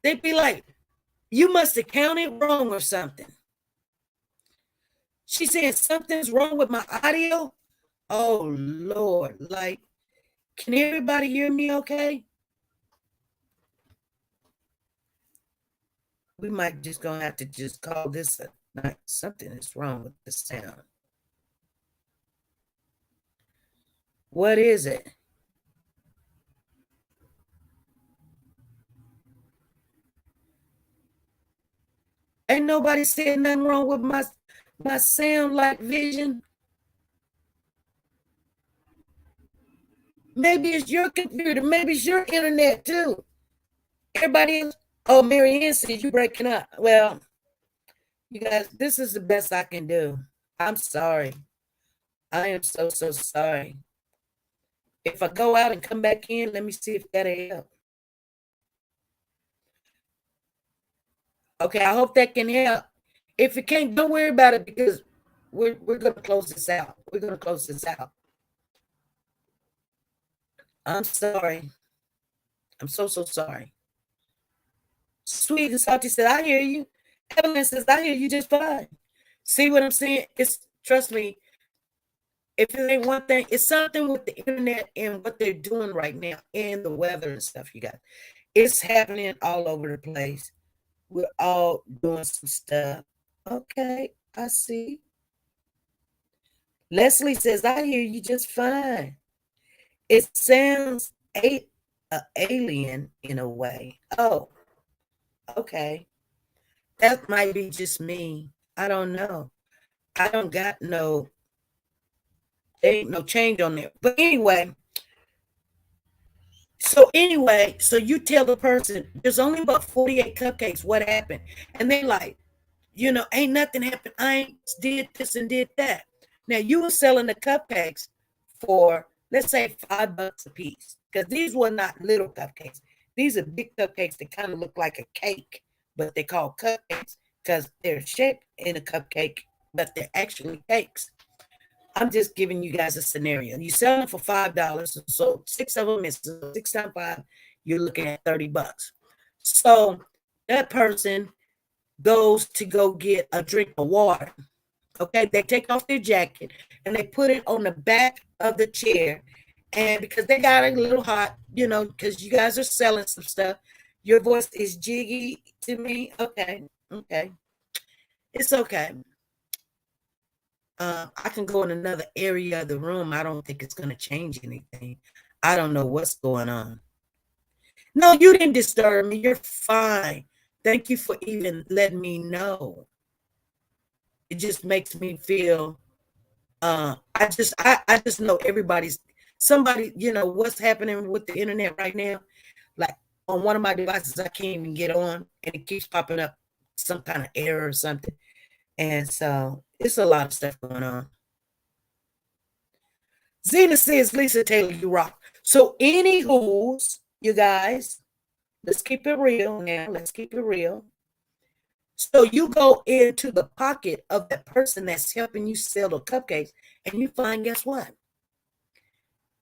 Speaker 1: They'd be like, you must have counted wrong or something. She said, something's wrong with my audio. Oh, Lord. Like, can everybody hear me okay? We might just gonna have to just call this a night. Something is wrong with the sound. What is it? Ain't nobody said nothing wrong with my sound like vision. Maybe it's your computer. Maybe it's your internet too. Everybody else. Oh, Mary Ann says you breaking up. Well, you guys, this is the best I can do. I'm sorry. I am so sorry. If I go out and come back in, let me see if that'll help. Okay, I hope that can help. If it can't, don't worry about it because we're going to close this out. We're going to close this out. I'm sorry. I'm so sorry. Sweet and Salty said, I hear you. Evelyn says, I hear you just fine. See what I'm saying? Trust me, if it ain't one thing, it's something with the internet and what they're doing right now and the weather and stuff, you guys. It's happening all over the place. We're all doing some stuff. Okay, I see. Leslie says, I hear you just fine. It sounds alien in a way. Oh, okay. That might be just me. I don't know. I don't got there ain't no change on there. But anyway, so you tell the person there's only about 48 cupcakes. What happened? And they like, ain't nothing happened. I ain't did this and did that. Now you were selling the cupcakes for, let's say, $5 a piece, because these were not little cupcakes. These are big cupcakes that kind of look like a cake but they call cupcakes because they're shaped in a cupcake, but they're actually cakes. I'm just giving you guys a scenario. You sell them for $5, so 6 of them is 6 times 5. You're looking at $30. So that person goes to go get a drink of water. Okay, they take off their jacket and they put it on the back of the chair. And because they got a little hot, because you guys are selling some stuff, your voice is jiggy to me. Okay, it's okay. I can go in another area of the room. I don't think it's going to change anything. I don't know what's going on. No, you didn't disturb me. You're fine. Thank you for even letting me know. It just makes me feel, I just know somebody, what's happening with the internet right now. Like on one of my devices, I can't even get on and it keeps popping up some kind of error or something. And so it's a lot of stuff going on. Zena says, Lisa Taylor, you rock. So anywho's, you guys, let's keep it real now. Let's keep it real. So you go into the pocket of that person that's helping you sell the cupcakes and you find, guess what?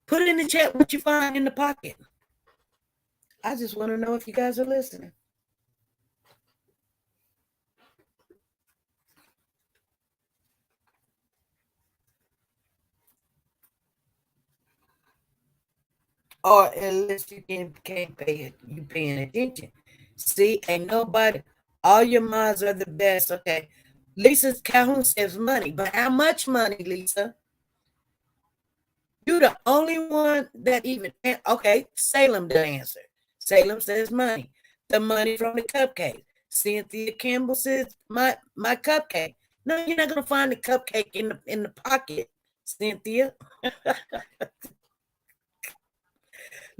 Speaker 1: Put it in the chat what you find in the pocket. I just want to know if you guys are listening. Or unless you can't pay it, you paying attention. See, ain't nobody, all your mods are the best. Okay. Lisa Calhoun says money, but how much money, Lisa? You're the only one that even, okay, Salem the answer. Salem says money. The money from the cupcake. Cynthia Campbell says my cupcake. No, you're not gonna find the cupcake in the pocket, Cynthia.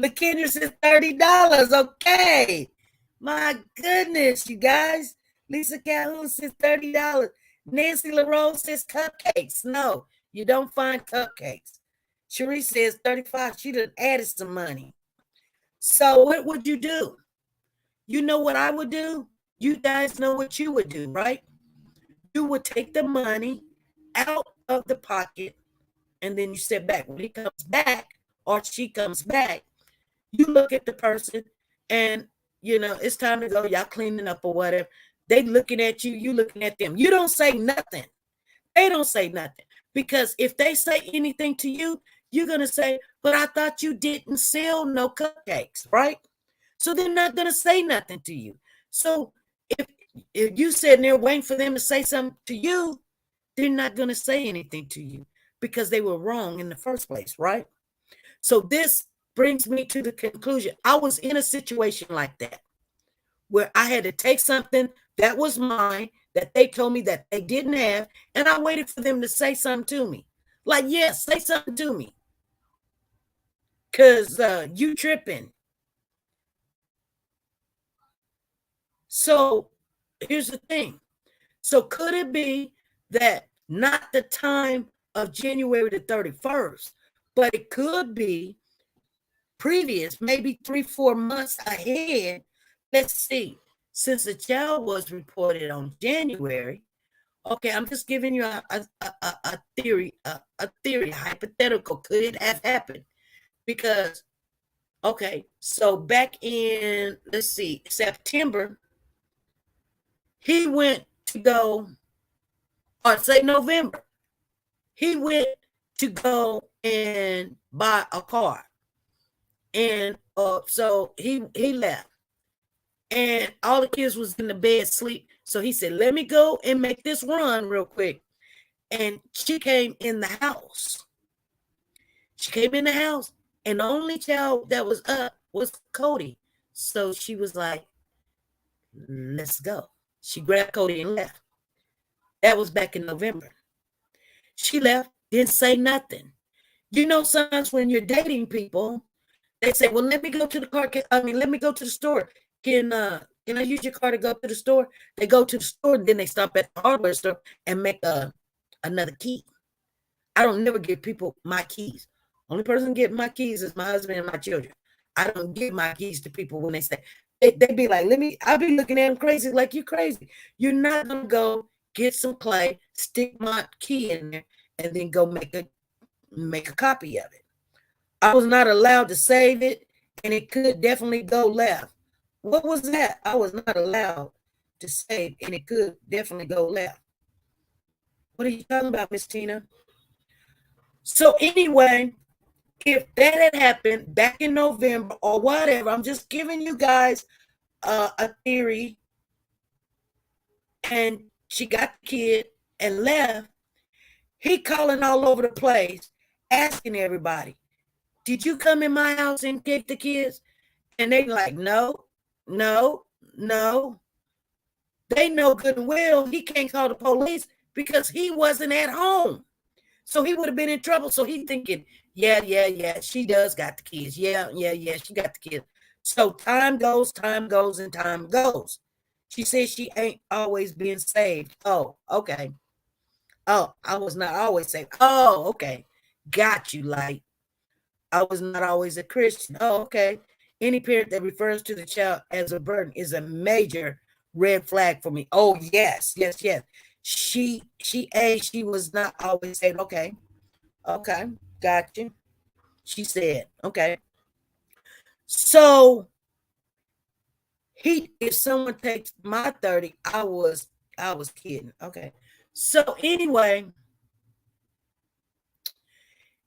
Speaker 1: LaKendra says $30. Okay. My goodness, you guys. Lisa Calhoun says $30. Nancy LaRose says cupcakes. No, you don't find cupcakes. Cherie says 35. She done added some money. So what would you do? You know what I would do? You guys know what you would do, right? You would take the money out of the pocket and then you sit back. When he comes back or she comes back, you look at the person and, it's time to go. Y'all cleaning up or whatever. They looking at you. You looking at them. You don't say nothing. They don't say nothing. Because if they say anything to you, you're going to say, but I thought you didn't sell no cupcakes, right? So they're not going to say nothing to you. So if you sitting there waiting for them to say something to you, they're not going to say anything to you because they were wrong in the first place, right? So this brings me to the conclusion. I was in a situation like that where I had to take something that was mine that they told me that they didn't have, and I waited for them to say something to me. Like, yes, say something to me. Because you tripping. So here's the thing. So could it be that not the time of January the 31st, but it could be previous, maybe 3-4 months ahead? Let's see. Since the child was reported on January, okay, I'm just giving you a theory, a hypothetical. Could it have happened? Because, okay, so back in, let's see, September, he went to go, or say November, he went to go and buy a car. And so he left. And all the kids was in the bed sleep. So he said, let me go and make this run real quick. And she came in the house. She came in the house. And the only child that was up was Cody. So she was like, let's go. She grabbed Cody and left. That was back in November. She left, didn't say nothing. You know, sometimes when you're dating people, they say, well, let me go to the car. Let me go to the store. Can I use your car to go to the store? They go to the store, and then they stop at the hardware store and make another key. I don't never give people my keys. Only person get my keys is my husband and my children. I don't give my keys to people when they say, They be like, I'll be looking at them crazy, like, you crazy. You're not gonna go get some clay, stick my key in there, and then go make a copy of it. I was not allowed to save it, and it could definitely go left. What was that? I was not allowed to save, and it could definitely go left. What are you talking about, Miss Tina? So anyway, if that had happened back in November or whatever, I'm just giving you guys a theory, and she got the kid and left, he calling all over the place, asking everybody, did you come in my house and get the kids? And they like, no, no, no. They know good and well he can't call the police because he wasn't at home. So he would have been in trouble. So he thinking, yeah, she does got the kids. Yeah, she got the kids. So time goes, and time goes. She says she ain't always been saved. Oh, okay. Oh, I was not always saved. Oh, okay. Got you, Light. I was not always a Christian. Oh, okay. Any parent that refers to the child as a burden is a major red flag for me. Oh, yes. She was not always saved. Okay, got you. She said, okay. So if someone takes my 30, I was kidding. Okay. So anyway,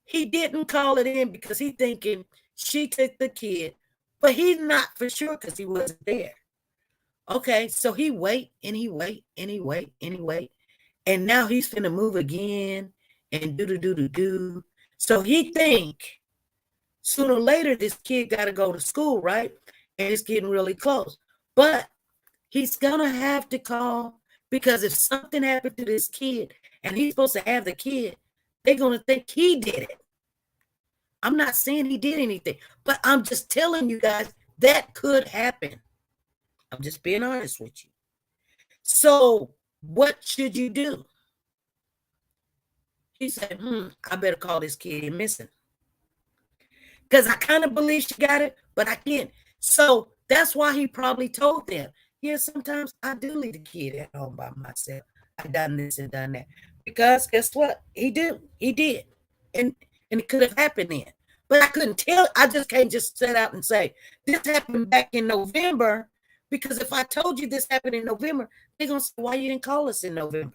Speaker 1: he didn't call it in because he thinking she took the kid, but he's not for sure because he wasn't there. Okay, so he wait. And now he's finna move again and do. So he think sooner or later this kid got to go to school, right? And it's getting really close. But he's gonna have to call, because if something happened to this kid and he's supposed to have the kid, they're gonna think he did it. I'm not saying he did anything, but I'm just telling you guys that could happen. I'm just being honest with you. So what should you do? He said, I better call this kid missing. Because I kind of believe she got it, but I can't. So that's why he probably told them, yeah, sometimes I do leave the kid at home by myself. I done this and done that. Because guess what? He did. And it could have happened then. But I couldn't tell. I just can't just set out and say, this happened back in November. Because if I told you this happened in November, they're going to say, why you didn't call us in November?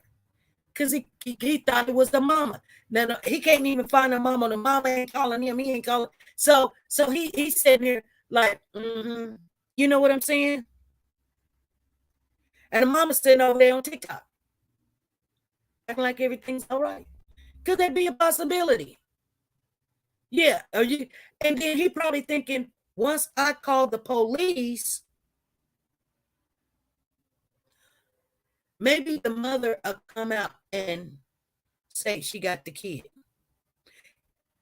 Speaker 1: Because he thought it was the mama. Now, he can't even find the mama. The mama ain't calling him. He ain't calling. So he's sitting here like, you know what I'm saying? And the mama's sitting over there on TikTok, acting like everything's all right. Could that be a possibility? Yeah. And then he probably thinking, once I call the police, maybe the mother will come out and say she got the kid.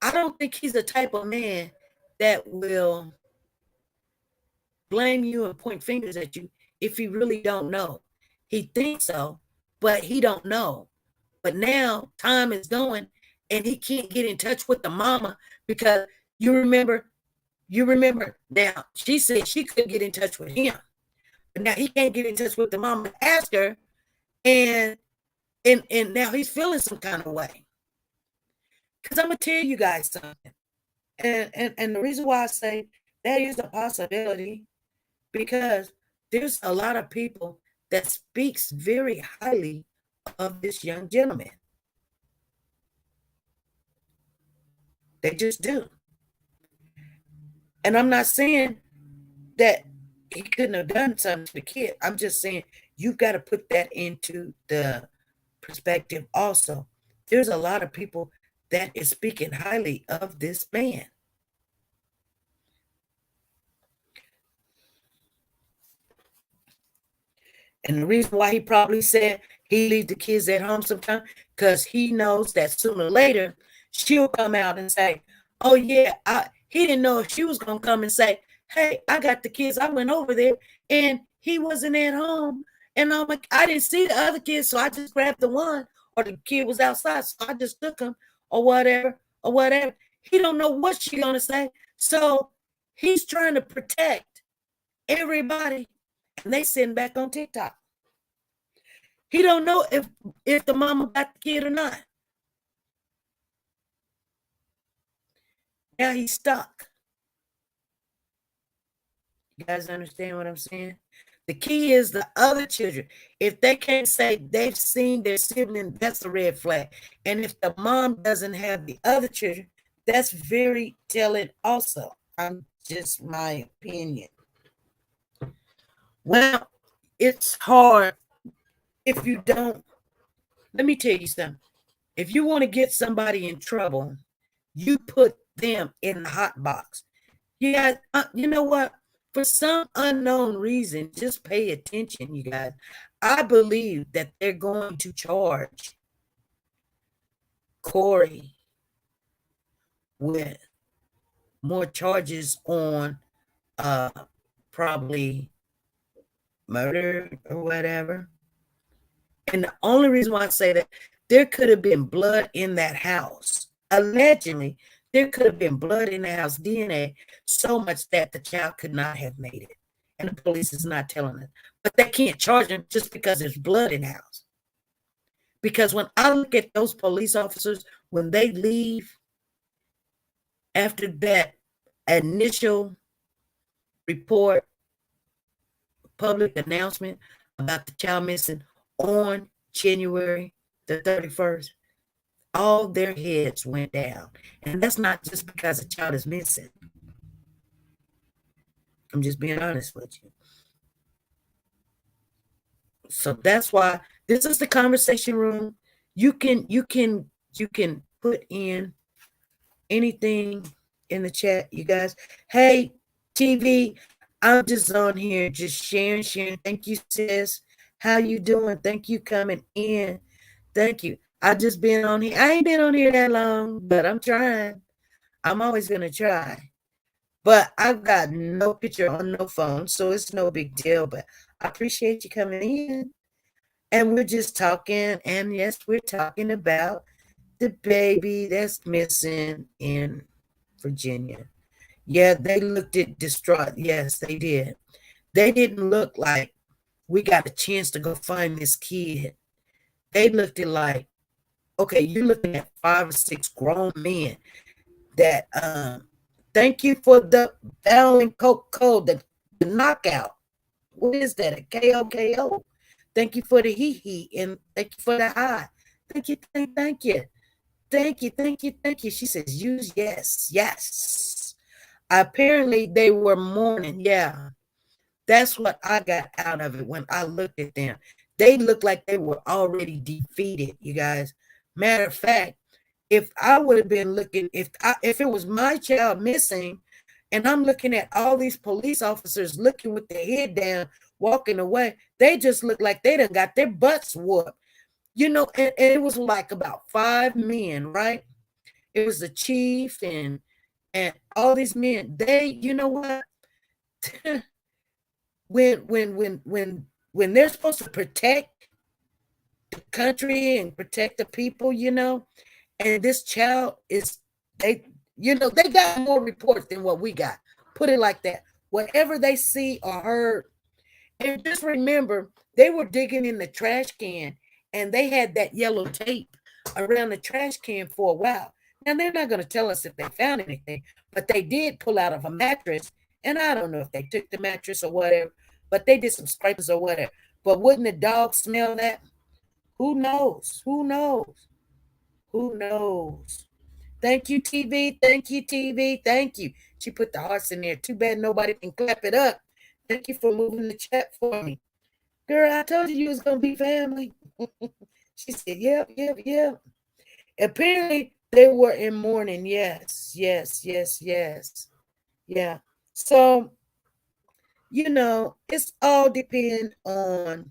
Speaker 1: I don't think he's the type of man that will blame you and point fingers at you if he really don't know. He thinks so, but he don't know. But now time is going and he can't get in touch with the mama because you remember now she said she couldn't get in touch with him. But now he can't get in touch with the mama to ask her, and now he's feeling some kind of way. Because I'm gonna tell you guys something. And the reason why I say that is a possibility, because there's a lot of people that speaks very highly of this young gentleman. They just do. And I'm not saying that he couldn't have done something to the kid. I'm just saying you've got to put that into the perspective also. There's a lot of people that is speaking highly of this man. And the reason why he probably said he leave the kids at home sometimes, because he knows that sooner or later she'll come out and say, oh yeah, he didn't know if she was going to come and say, hey, I got the kids. I went over there and he wasn't at home. And I'm like, I didn't see the other kids, so I just grabbed the one, or the kid was outside, so I just took him, or whatever. He don't know what she's going to say. So he's trying to protect everybody, and they sitting back on TikTok. He don't know if the mama got the kid or not. Now he's stuck. You guys understand what I'm saying? The key is the other children. If they can't say they've seen their sibling, that's a red flag. And if the mom doesn't have the other children, that's very telling also. I'm just my opinion. Well, it's hard if you don't. Let me tell you something. If you want to get somebody in trouble, you put them in the hot box. You guys, you know what? For some unknown reason, just pay attention, you guys. I believe that they're going to charge Corey with more charges on probably murder or whatever. And the only reason why I say that, there could have been blood in that house. Allegedly, there could have been blood in the house, DNA, so much that the child could not have made it. And the police is not telling us. But they can't charge him just because there's blood in the house. Because when I look at those police officers, when they leave after that initial report, public announcement about the child missing on January the 31st, all their heads went down. And that's not just because a child is missing. I'm just being honest with you. So that's why this is the conversation room. You can put in anything in the chat, you guys. Hey, TV, I'm just on here just sharing. Thank you, sis. How you doing? Thank you coming in. Thank you. I just been on here. I ain't been on here that long, but I'm trying. I'm always gonna try. But I've got no picture on no phone, so it's no big deal. But I appreciate you coming in. And we're just talking. And yes, we're talking about the baby that's missing in Virginia. Yeah, they looked at distraught. Yes, they did. They didn't look like we got a chance to go find this kid. They looked at like, okay, you're looking at 5 or 6 grown men that thank you for the Allen Coco, the knockout. What is that? A KOKO? Thank you for the hee and thank you for the high. Thank you. She says, use yes. Apparently they were mourning. Yeah. That's what I got out of it when I looked at them. They looked like they were already defeated, you guys. Matter of fact, if I would have been looking, if it was my child missing, and I'm looking at all these police officers looking with their head down, walking away, they just look like they done got their butts whooped. You know, and it was like about 5 men, right? It was the chief and all these men. They, you know what? when they're supposed to protect the country and protect the people, you know, and this child is, they got more reports than what we got. Put it like that. Whatever they see or heard, and just remember, they were digging in the trash can and they had that yellow tape around the trash can for a while. Now, they're not going to tell us if they found anything, but they did pull out of a mattress. And I don't know if they took the mattress or whatever, but they did some scrapers or whatever. But wouldn't the dog smell that? Who knows? Thank you, TV. Thank you. She put the hearts in there. Too bad nobody can clap it up. Thank you for moving the chat for me. Girl, I told you was going to be family. She said, yep. Apparently, they were in mourning. Yes. Yeah. So, you know, it's all depend on,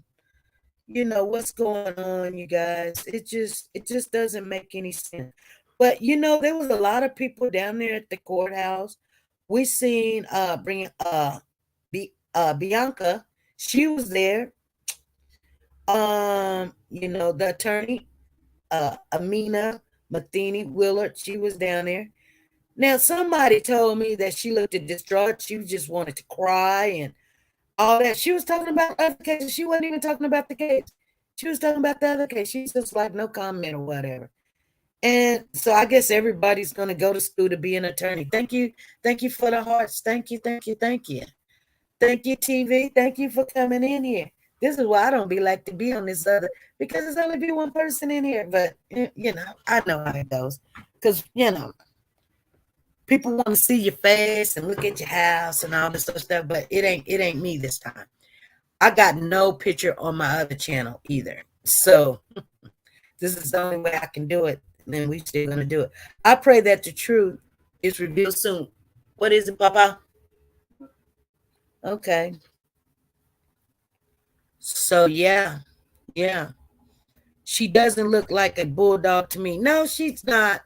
Speaker 1: you know, what's going on, you guys. It just doesn't make any sense. But, you know, there was a lot of people down there at the courthouse. We seen Bianca. She was there. You know, the attorney, Amina Matheny Willard, she was down there. Now, somebody told me that she looked distraught. She just wanted to cry. And all that. She was talking about other cases. She wasn't even talking about the case. She was talking about the other case. She's just like, no comment or whatever. And so I guess everybody's going to go to school to be an attorney. Thank you. Thank you for the hearts. Thank you. Thank you. Thank you. Thank you, TV. Thank you for coming in here. This is why I don't be like to be on this other, because there's only be one person in here. But, you know, I know how it goes. Because, you know, people want to see your face and look at your house and all this other stuff, but it ain't me this time. I got no picture on my other channel either. So this is the only way I can do it. And then we still gonna do it. I pray that the truth is revealed soon. What is it, Papa? Okay. So yeah. She doesn't look like a bulldog to me. No, she's not.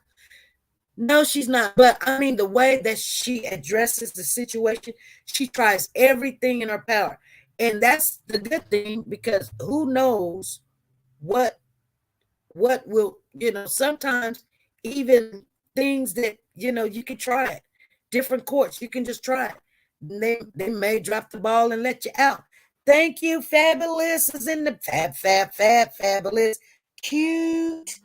Speaker 1: No, she's not. But I mean, the way that she addresses the situation, she tries everything in her power. And that's the good thing, because who knows what will, you know, sometimes even things that, you know, you can try it. Different courts, you can just try it. They may drop the ball and let you out. Thank you, Fabulous is in the fabulous. Cute.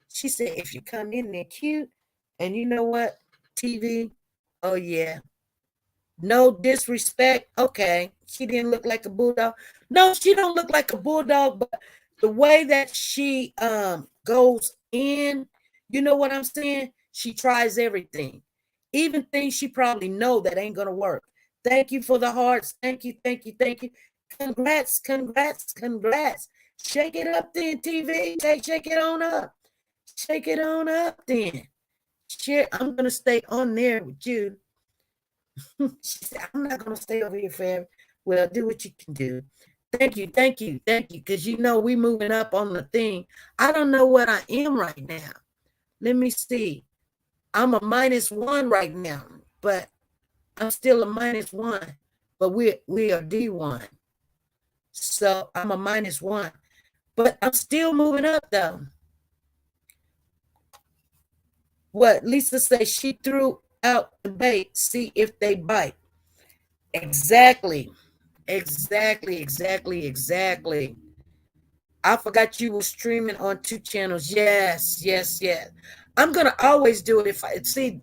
Speaker 1: She said, if you come in there cute, and you know what, TV, oh yeah, no disrespect. Okay, she didn't look like a bulldog. No, she don't look like a bulldog, but the way that she goes in, you know what I'm saying? She tries everything, even things she probably know that ain't gonna work. Thank you for the hearts. Thank you. Congrats. Shake it up then, TV. Shake it on up. Shake it on up then. Share. I'm gonna stay on there with you. She said, I'm not gonna stay over here forever. Well, do what you can do. Thank you. Because you know we moving up on the thing. I don't know what I am right now. Let me see. I'm a -1 right now, but I'm still a -1. But we are D1. So I'm a -1. But I'm still moving up though. What Lisa says, she threw out the bait, see if they bite. Exactly. I forgot you were streaming on 2 channels. Yes. I'm gonna always do it. If I see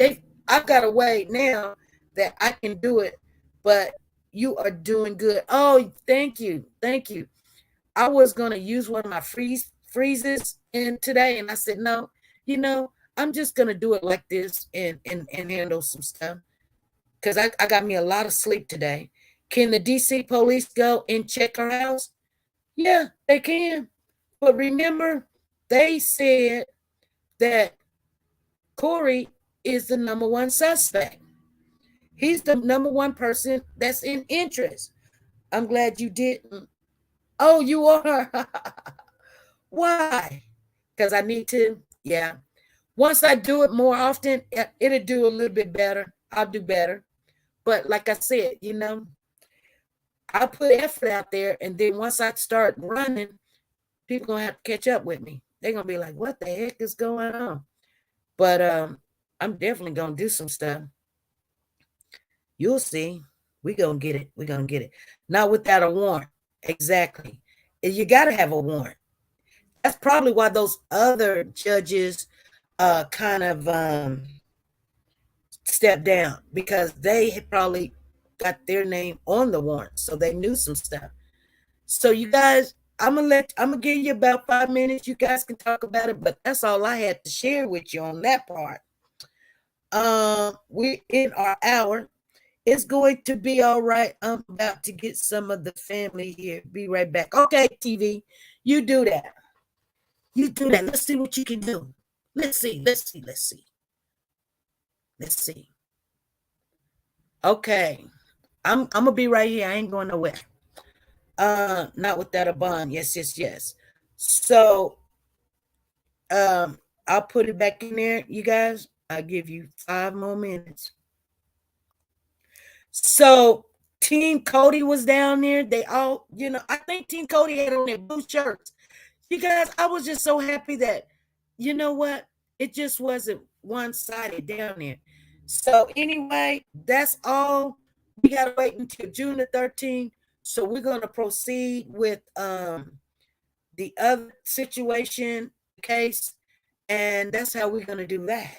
Speaker 1: I've got a way now that I can do it, but you are doing good. Oh, thank you. I was gonna use one of my freezes in today, and I said, no, you know, I'm just gonna do it like this and handle some stuff, because I got me a lot of sleep today. Can the DC police go and check our house? Yeah, they can. But remember, they said that Corey is the #1 suspect. He's the #1 person that's in interest. I'm glad you didn't. Oh, you are? Why? Because I need to. Yeah. Once I do it more often, it'll do a little bit better. I'll do better. But like I said, you know, I put effort out there, and then once I start running, people gonna have to catch up with me. They're gonna be like, what the heck is going on? But I'm definitely gonna do some stuff. You'll see. We're gonna get it. Not without a warrant. Exactly. You gotta have a warrant. That's probably why those other judges kind of stepped down, because they had probably got their name on the warrant, so they knew some stuff. So you guys, I'm gonna give you about 5 minutes. You guys can talk about it, but that's all I had to share with you on that part. We're in our hour. It's going to be all right. I'm about to get some of the family here. Be right back. Okay, TV, you do that. Let's see what you can do. Let's see. Okay. I'm gonna be right here. I ain't going nowhere. Not without a bond. Yes. So I'll put it back in there, you guys. I'll give you 5 more minutes. So Team Cody was down there. They all, you know, I think Team Cody had on their blue shirts. You guys, I was just so happy that, you know what? It just wasn't one-sided down there. So anyway, that's all. We got to wait until June the 13th So we're going to proceed with the other situation case, and that's how we're going to do that.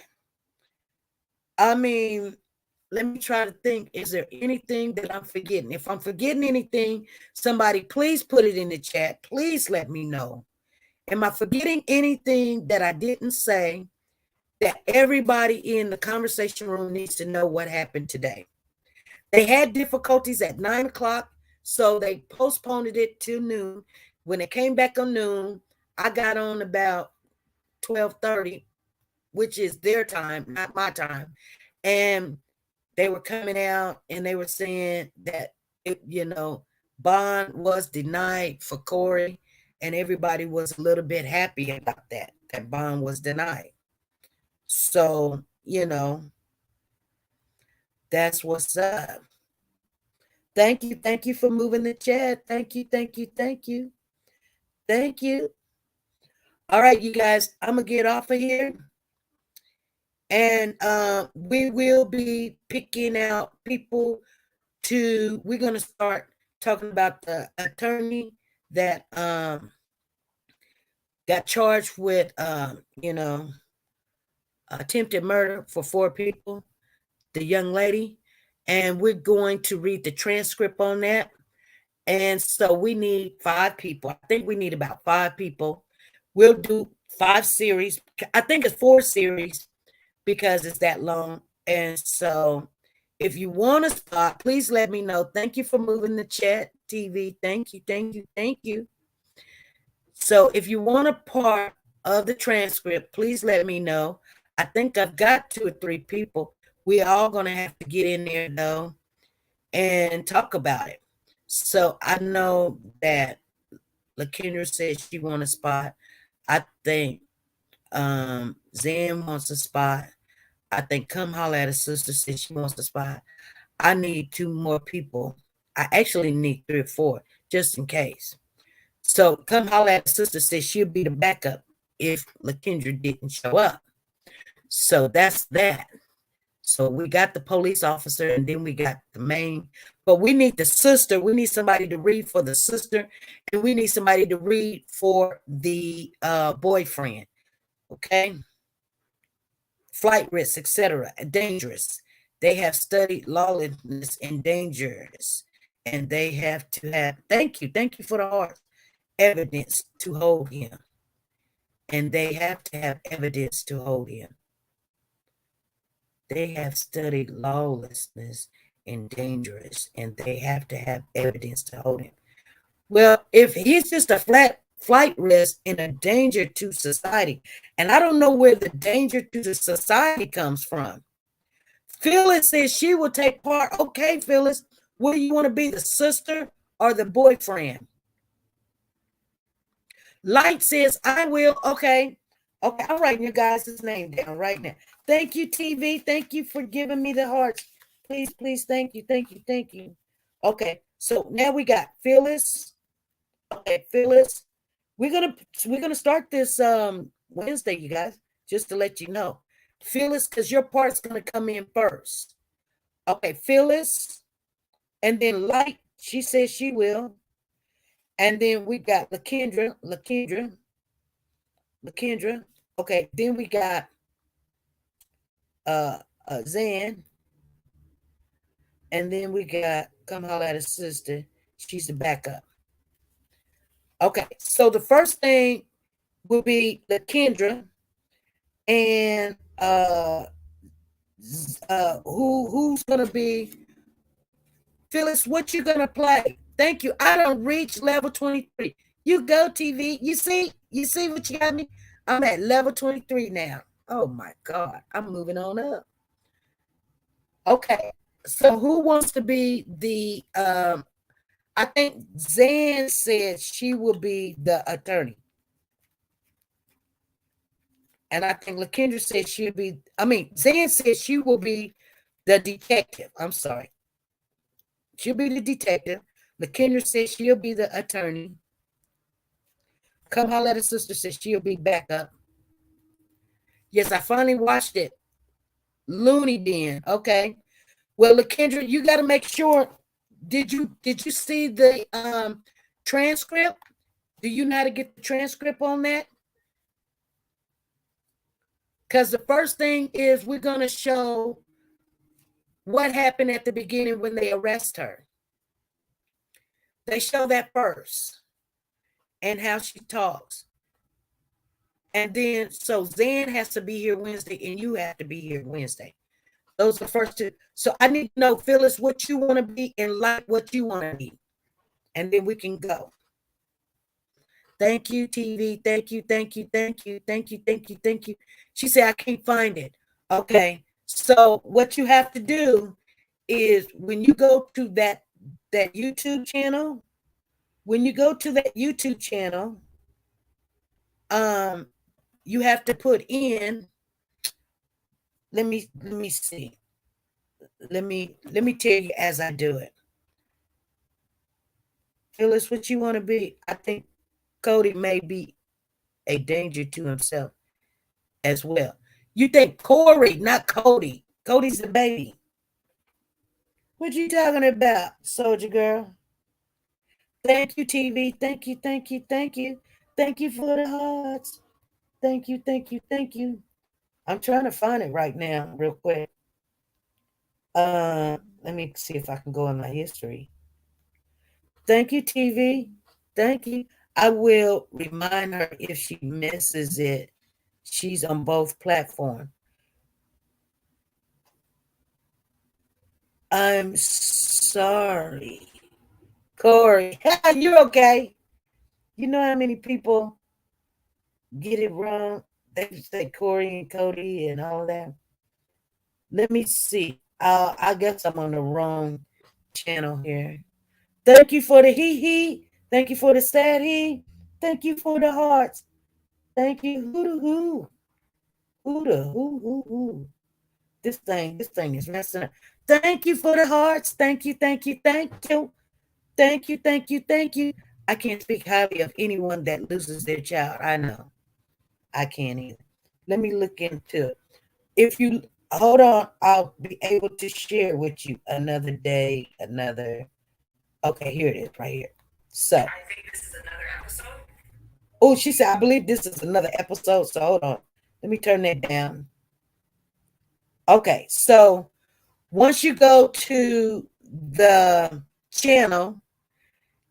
Speaker 1: I mean, let me try to think. Is there anything that I'm forgetting? If I'm forgetting anything, somebody please put it in the chat. Please let me know. Am I forgetting anything that I didn't say that everybody in the conversation room needs to know what happened today? They had difficulties at 9 o'clock, so they postponed it till noon. When it came back on noon, I got on about 12:30, which is their time, not my time. And they were coming out and they were saying that, bond was denied for Corey, and everybody was a little bit happy about that bond was denied. So, that's what's up. Thank you for moving the chat. Thank you. All right, you guys, I'm gonna get off of here, and we will be picking out people we're gonna start talking about the attorney that got charged with attempted murder for 4 people, the young lady, and we're going to read the transcript on that. And so we need 5 people. I think we need about 5 people. We'll do 5 series. I think it's 4 series because it's that long. And so if you want a spot, please let me know. Thank you for moving the chat, TV. Thank you. So if you want a part of the transcript, please let me know. I think I've got 2 or 3 people. We're all going to have to get in there, though, and talk about it. So I know that LaKendra said she wants a spot. I think Zan wants a spot. I think Come Holla at a Sister said she wants a spot. I need 2 more people. I actually need 3 or 4, just in case. So Come Holla at a Sister said she'll be the backup if LaKendra didn't show up. So that's that. So we got the police officer, and then we got the main, but we need the sister. We need somebody to read for the sister, and we need somebody to read for the boyfriend. Okay. Flight risk, etc. Dangerous. They have studied lawlessness and dangerous, and they have to have, thank you for the heart, evidence to hold him. And they have to have evidence to hold him. They have studied lawlessness and dangerous, and they have to have evidence to hold him. Well, if he's just a flight risk and a danger to society, and I don't know where the danger to the society comes from. Phyllis says she will take part. Okay, Phyllis, what do you want to be, the sister or the boyfriend? Light says, I will. Okay, I'm writing you guys' name down right now. Thank you, TV. Thank you for giving me the hearts. Please, thank you. Okay, so now we got Phyllis. Okay, Phyllis. We're gonna start this Wednesday, you guys, just to let you know. Phyllis, because your part's gonna come in first. Okay, Phyllis, and then Light, she says she will. And then we got LaKendra. Okay, then we got Zan. And then we got Come Holla at a Sister. She's the backup. Okay, so the first thing will be LaKendra, and who's gonna be Phyllis? What you gonna play? Thank you. I don't reach level 23. You go, TV. You see what you got me? I'm at level 23 now. Oh my God, I'm moving on up. Okay, so who wants to be the I think Zan said she will be the attorney. And I think LaKendra said Zan said she will be the detective. I'm sorry. She'll be the detective. LaKendra said she'll be the attorney. Come Holla at a Sister says she'll be backup. Yes, I finally watched it. Looney Bin. Okay. Well, LaKendra, you got to make sure Did you see the transcript? Do you know how to get the transcript on that? Because the first thing is we're going to show what happened at the beginning when they arrest her. They show that first and how she talks. And then, so Zan has to be here Wednesday and you have to be here Wednesday. Those are the first two. So I need to know, Phyllis, what you want to be and like what you want to be. And then we can go. Thank you, TV. Thank you, thank you, thank you, thank you, thank you, thank you. She said, I can't find it. Okay. So what you have to do is when you go to that YouTube channel, you have to put in, let me see. Let me tell you as I do it. Phyllis, what you want to be? I think Cody may be a danger to himself as well. You think Corey, not Cody. Cody's the baby. What you talking about, soldier girl? Thank you, TV. Thank you, thank you, thank you. Thank you for the hearts. Thank you, thank you, thank you. I'm trying to find it right now, real quick. Let me see if I can go in my history. Thank you, TV. Thank you. I will remind her if she misses it. She's on both platforms. I'm sorry. Corey, you're okay. You know how many people get it wrong? They say Corey and Cody and all that. Let me see. I guess I'm on the wrong channel here. Thank you for the hee. Thank you for the sad hee. Thank you for the hearts. Thank you. Hoo. Hoo. This thing is messing up. Thank you for the hearts. Thank you. Thank you. I can't speak highly of anyone that loses their child. I know. I can't either. Let me look into it. If you hold on, I'll be able to share with you another day, Okay, here it is right here. So. I think this is another episode. Oh, she said, I believe this is another episode. So hold on. Let me turn that down. Okay, so once you go to the channel,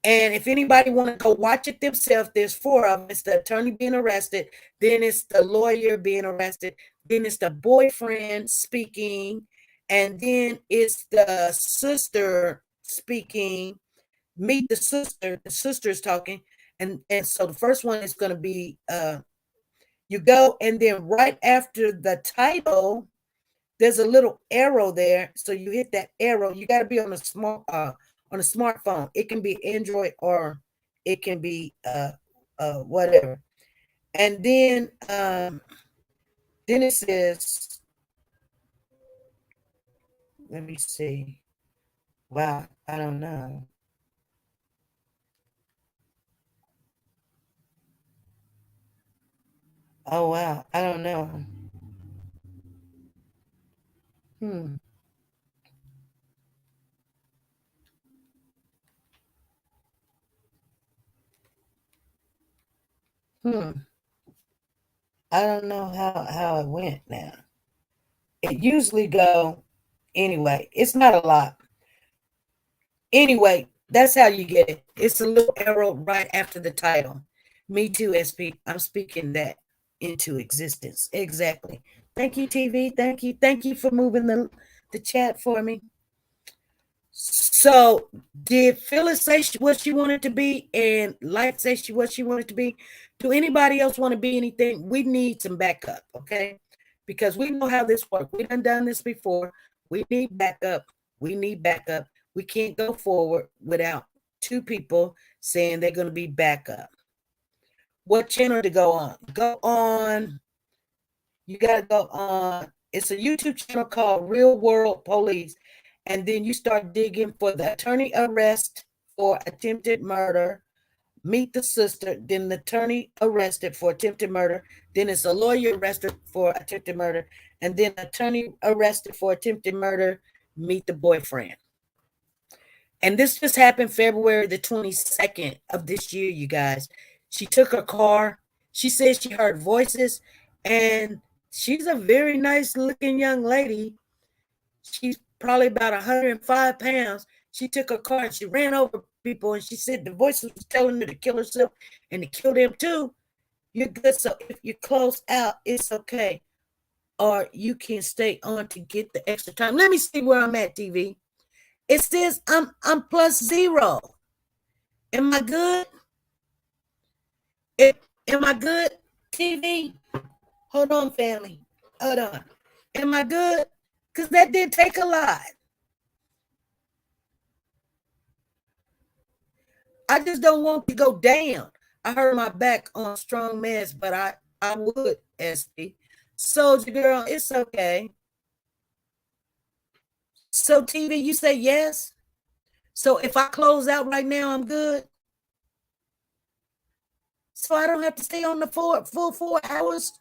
Speaker 1: and if anybody want to go watch it themselves, there's 4 of them. It's the attorney being arrested, then it's the lawyer being arrested, then it's the boyfriend speaking, and then it's the sister speaking. Meet the sister. The sister is talking, and so the first one is going to be you go, and then right after the title, there's a little arrow there. So you hit that arrow. You got to be on a smartphone. It can be Android or it can be whatever. And then it says, let me see. Wow, I don't know. Oh wow, I don't know. I don't know how it went now. It usually go anyway. It's not a lot. Anyway, that's how you get it. It's a little arrow right after the title. Me too, SP. I'm speaking that into existence. Exactly. Thank you, TV. Thank you. Thank you for moving the chat for me. So did Phyllis say what she wanted to be and Light say what she wanted to be? Do anybody else want to be anything? We need some backup, okay? Because we know how this works. We done this before. We need backup. We can't go forward without 2 people saying they're going to be backup. What channel to go on? Go on. You got to go on. It's a YouTube channel called Real World Police. And then you start digging for the attorney arrest for attempted murder. Meet the sister. Then the attorney arrested for attempted murder. Then it's a lawyer arrested for attempted murder. And then attorney arrested for attempted murder. Meet the boyfriend. And this just happened February the 22nd of this year, you guys. She took her car. She said she heard voices, and she's a very nice looking young lady. She's probably about 105 pounds. She took her car and she ran over people, and she said the voices was telling her to kill herself and to kill them too. You're good. So if you close out, it's okay. Or you can stay on to get the extra time. Let me see where I'm at, TV. It says I'm +0. Am I good? Am I good, TV? Hold on, family. Hold on. Am I good? Because that did take a lot. I just don't want to go down. I hurt my back on strong meds, but I would, SP. Soldier girl, it's okay. So, TV, you say yes? So if I close out right now, I'm good? So I don't have to stay on the full 4 hours?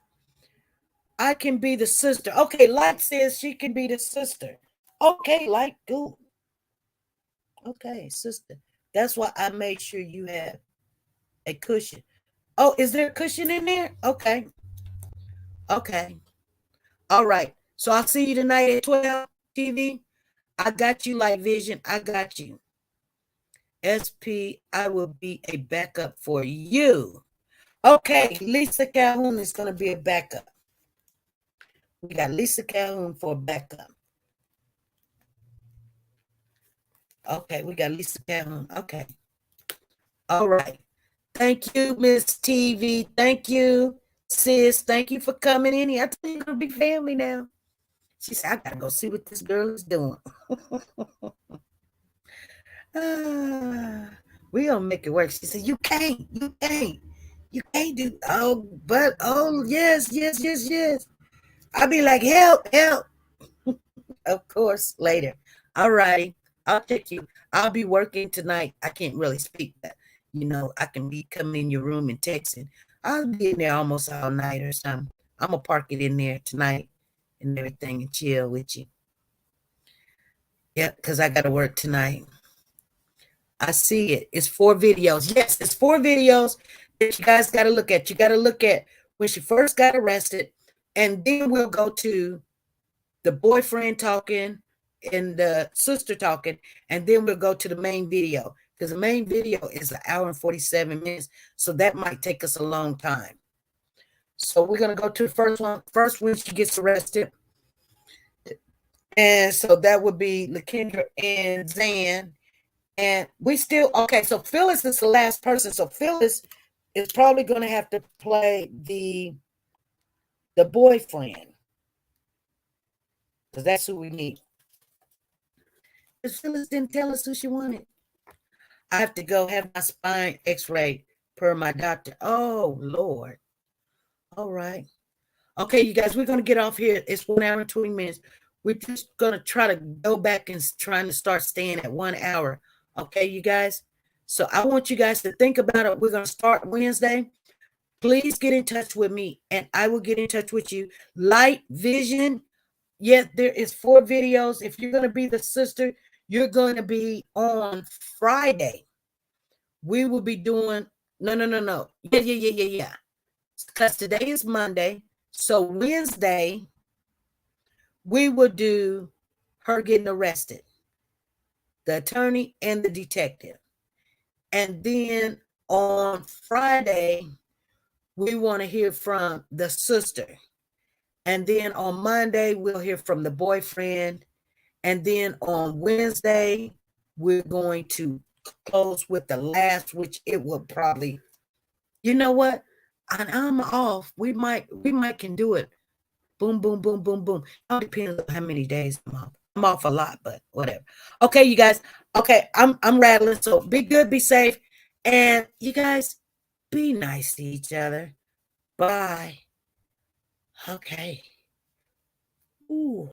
Speaker 1: I can be the sister. Okay, Light says she can be the sister. Okay, Light, good. Okay, sister. That's why I made sure you have a cushion. Oh, is there a cushion in there? Okay. Okay. All right. So I'll see you tonight at 12, TV. I got you, Light Vision. I got you. SP, I will be a backup for you. Okay, Lisa Calhoun is going to be a backup. We got Lisa Calhoun for a backup. Okay, we got Lisa Calhoun. Okay. All right. Thank you, Miss TV. Thank you, sis. Thank you for coming in here. I tell you, you're going to be family now. She said, I got to go see what this girl is doing. We going to make it work. She said, you can't do, yes. I'll be like, help. Of course, later. All righty. I'll check you. I'll be working tonight. I can't really speak that. I can be coming in your room and texting. I'll be in there almost all night or something. I'm going to park it in there tonight and everything and chill with you. Yep, because I got to work tonight. I see it. It's 4 videos. Yes, it's 4 videos that you guys got to look at. You got to look at when she first got arrested, and then we'll go to the boyfriend talking and the sister talking, and then we'll go to the main video, because the main video is 1 hour and 47 minutes, so that might take us a long time. So we're going to go to the first one, first when she gets arrested. And so that would be LaKendra and Zan. And we still, okay, so Phyllis is the last person. So Phyllis is probably going to have to play the boyfriend, because that's who we need. Because Phyllis didn't tell us who she wanted. I have to go have my spine x-ray per my doctor. Oh, Lord. All right. Okay, you guys, we're going to get off here. It's 1 hour and 20 minutes. We're just going to try to go back and trying to start staying at 1 hour. Okay, you guys? So I want you guys to think about it. We're going to start Wednesday. Please get in touch with me, and I will get in touch with you. Light Vision. Yes, there is 4 videos. If you're going to be the sister, you're going to be on Friday. We will be doing, no. Yeah. Because today is Monday. So Wednesday, we will do her getting arrested, the attorney and the detective. And then on Friday, we want to hear from the sister. And then on Monday, we'll hear from the boyfriend. And then on Wednesday, we're going to close with the last, which it will probably, you know what? I'm off. We might can do it. Boom. It all depends on how many days I'm off. I'm off a lot, but whatever. Okay, you guys. Okay, I'm rattling. So be good, be safe. And you guys, be nice to each other. Bye. Okay. Ooh.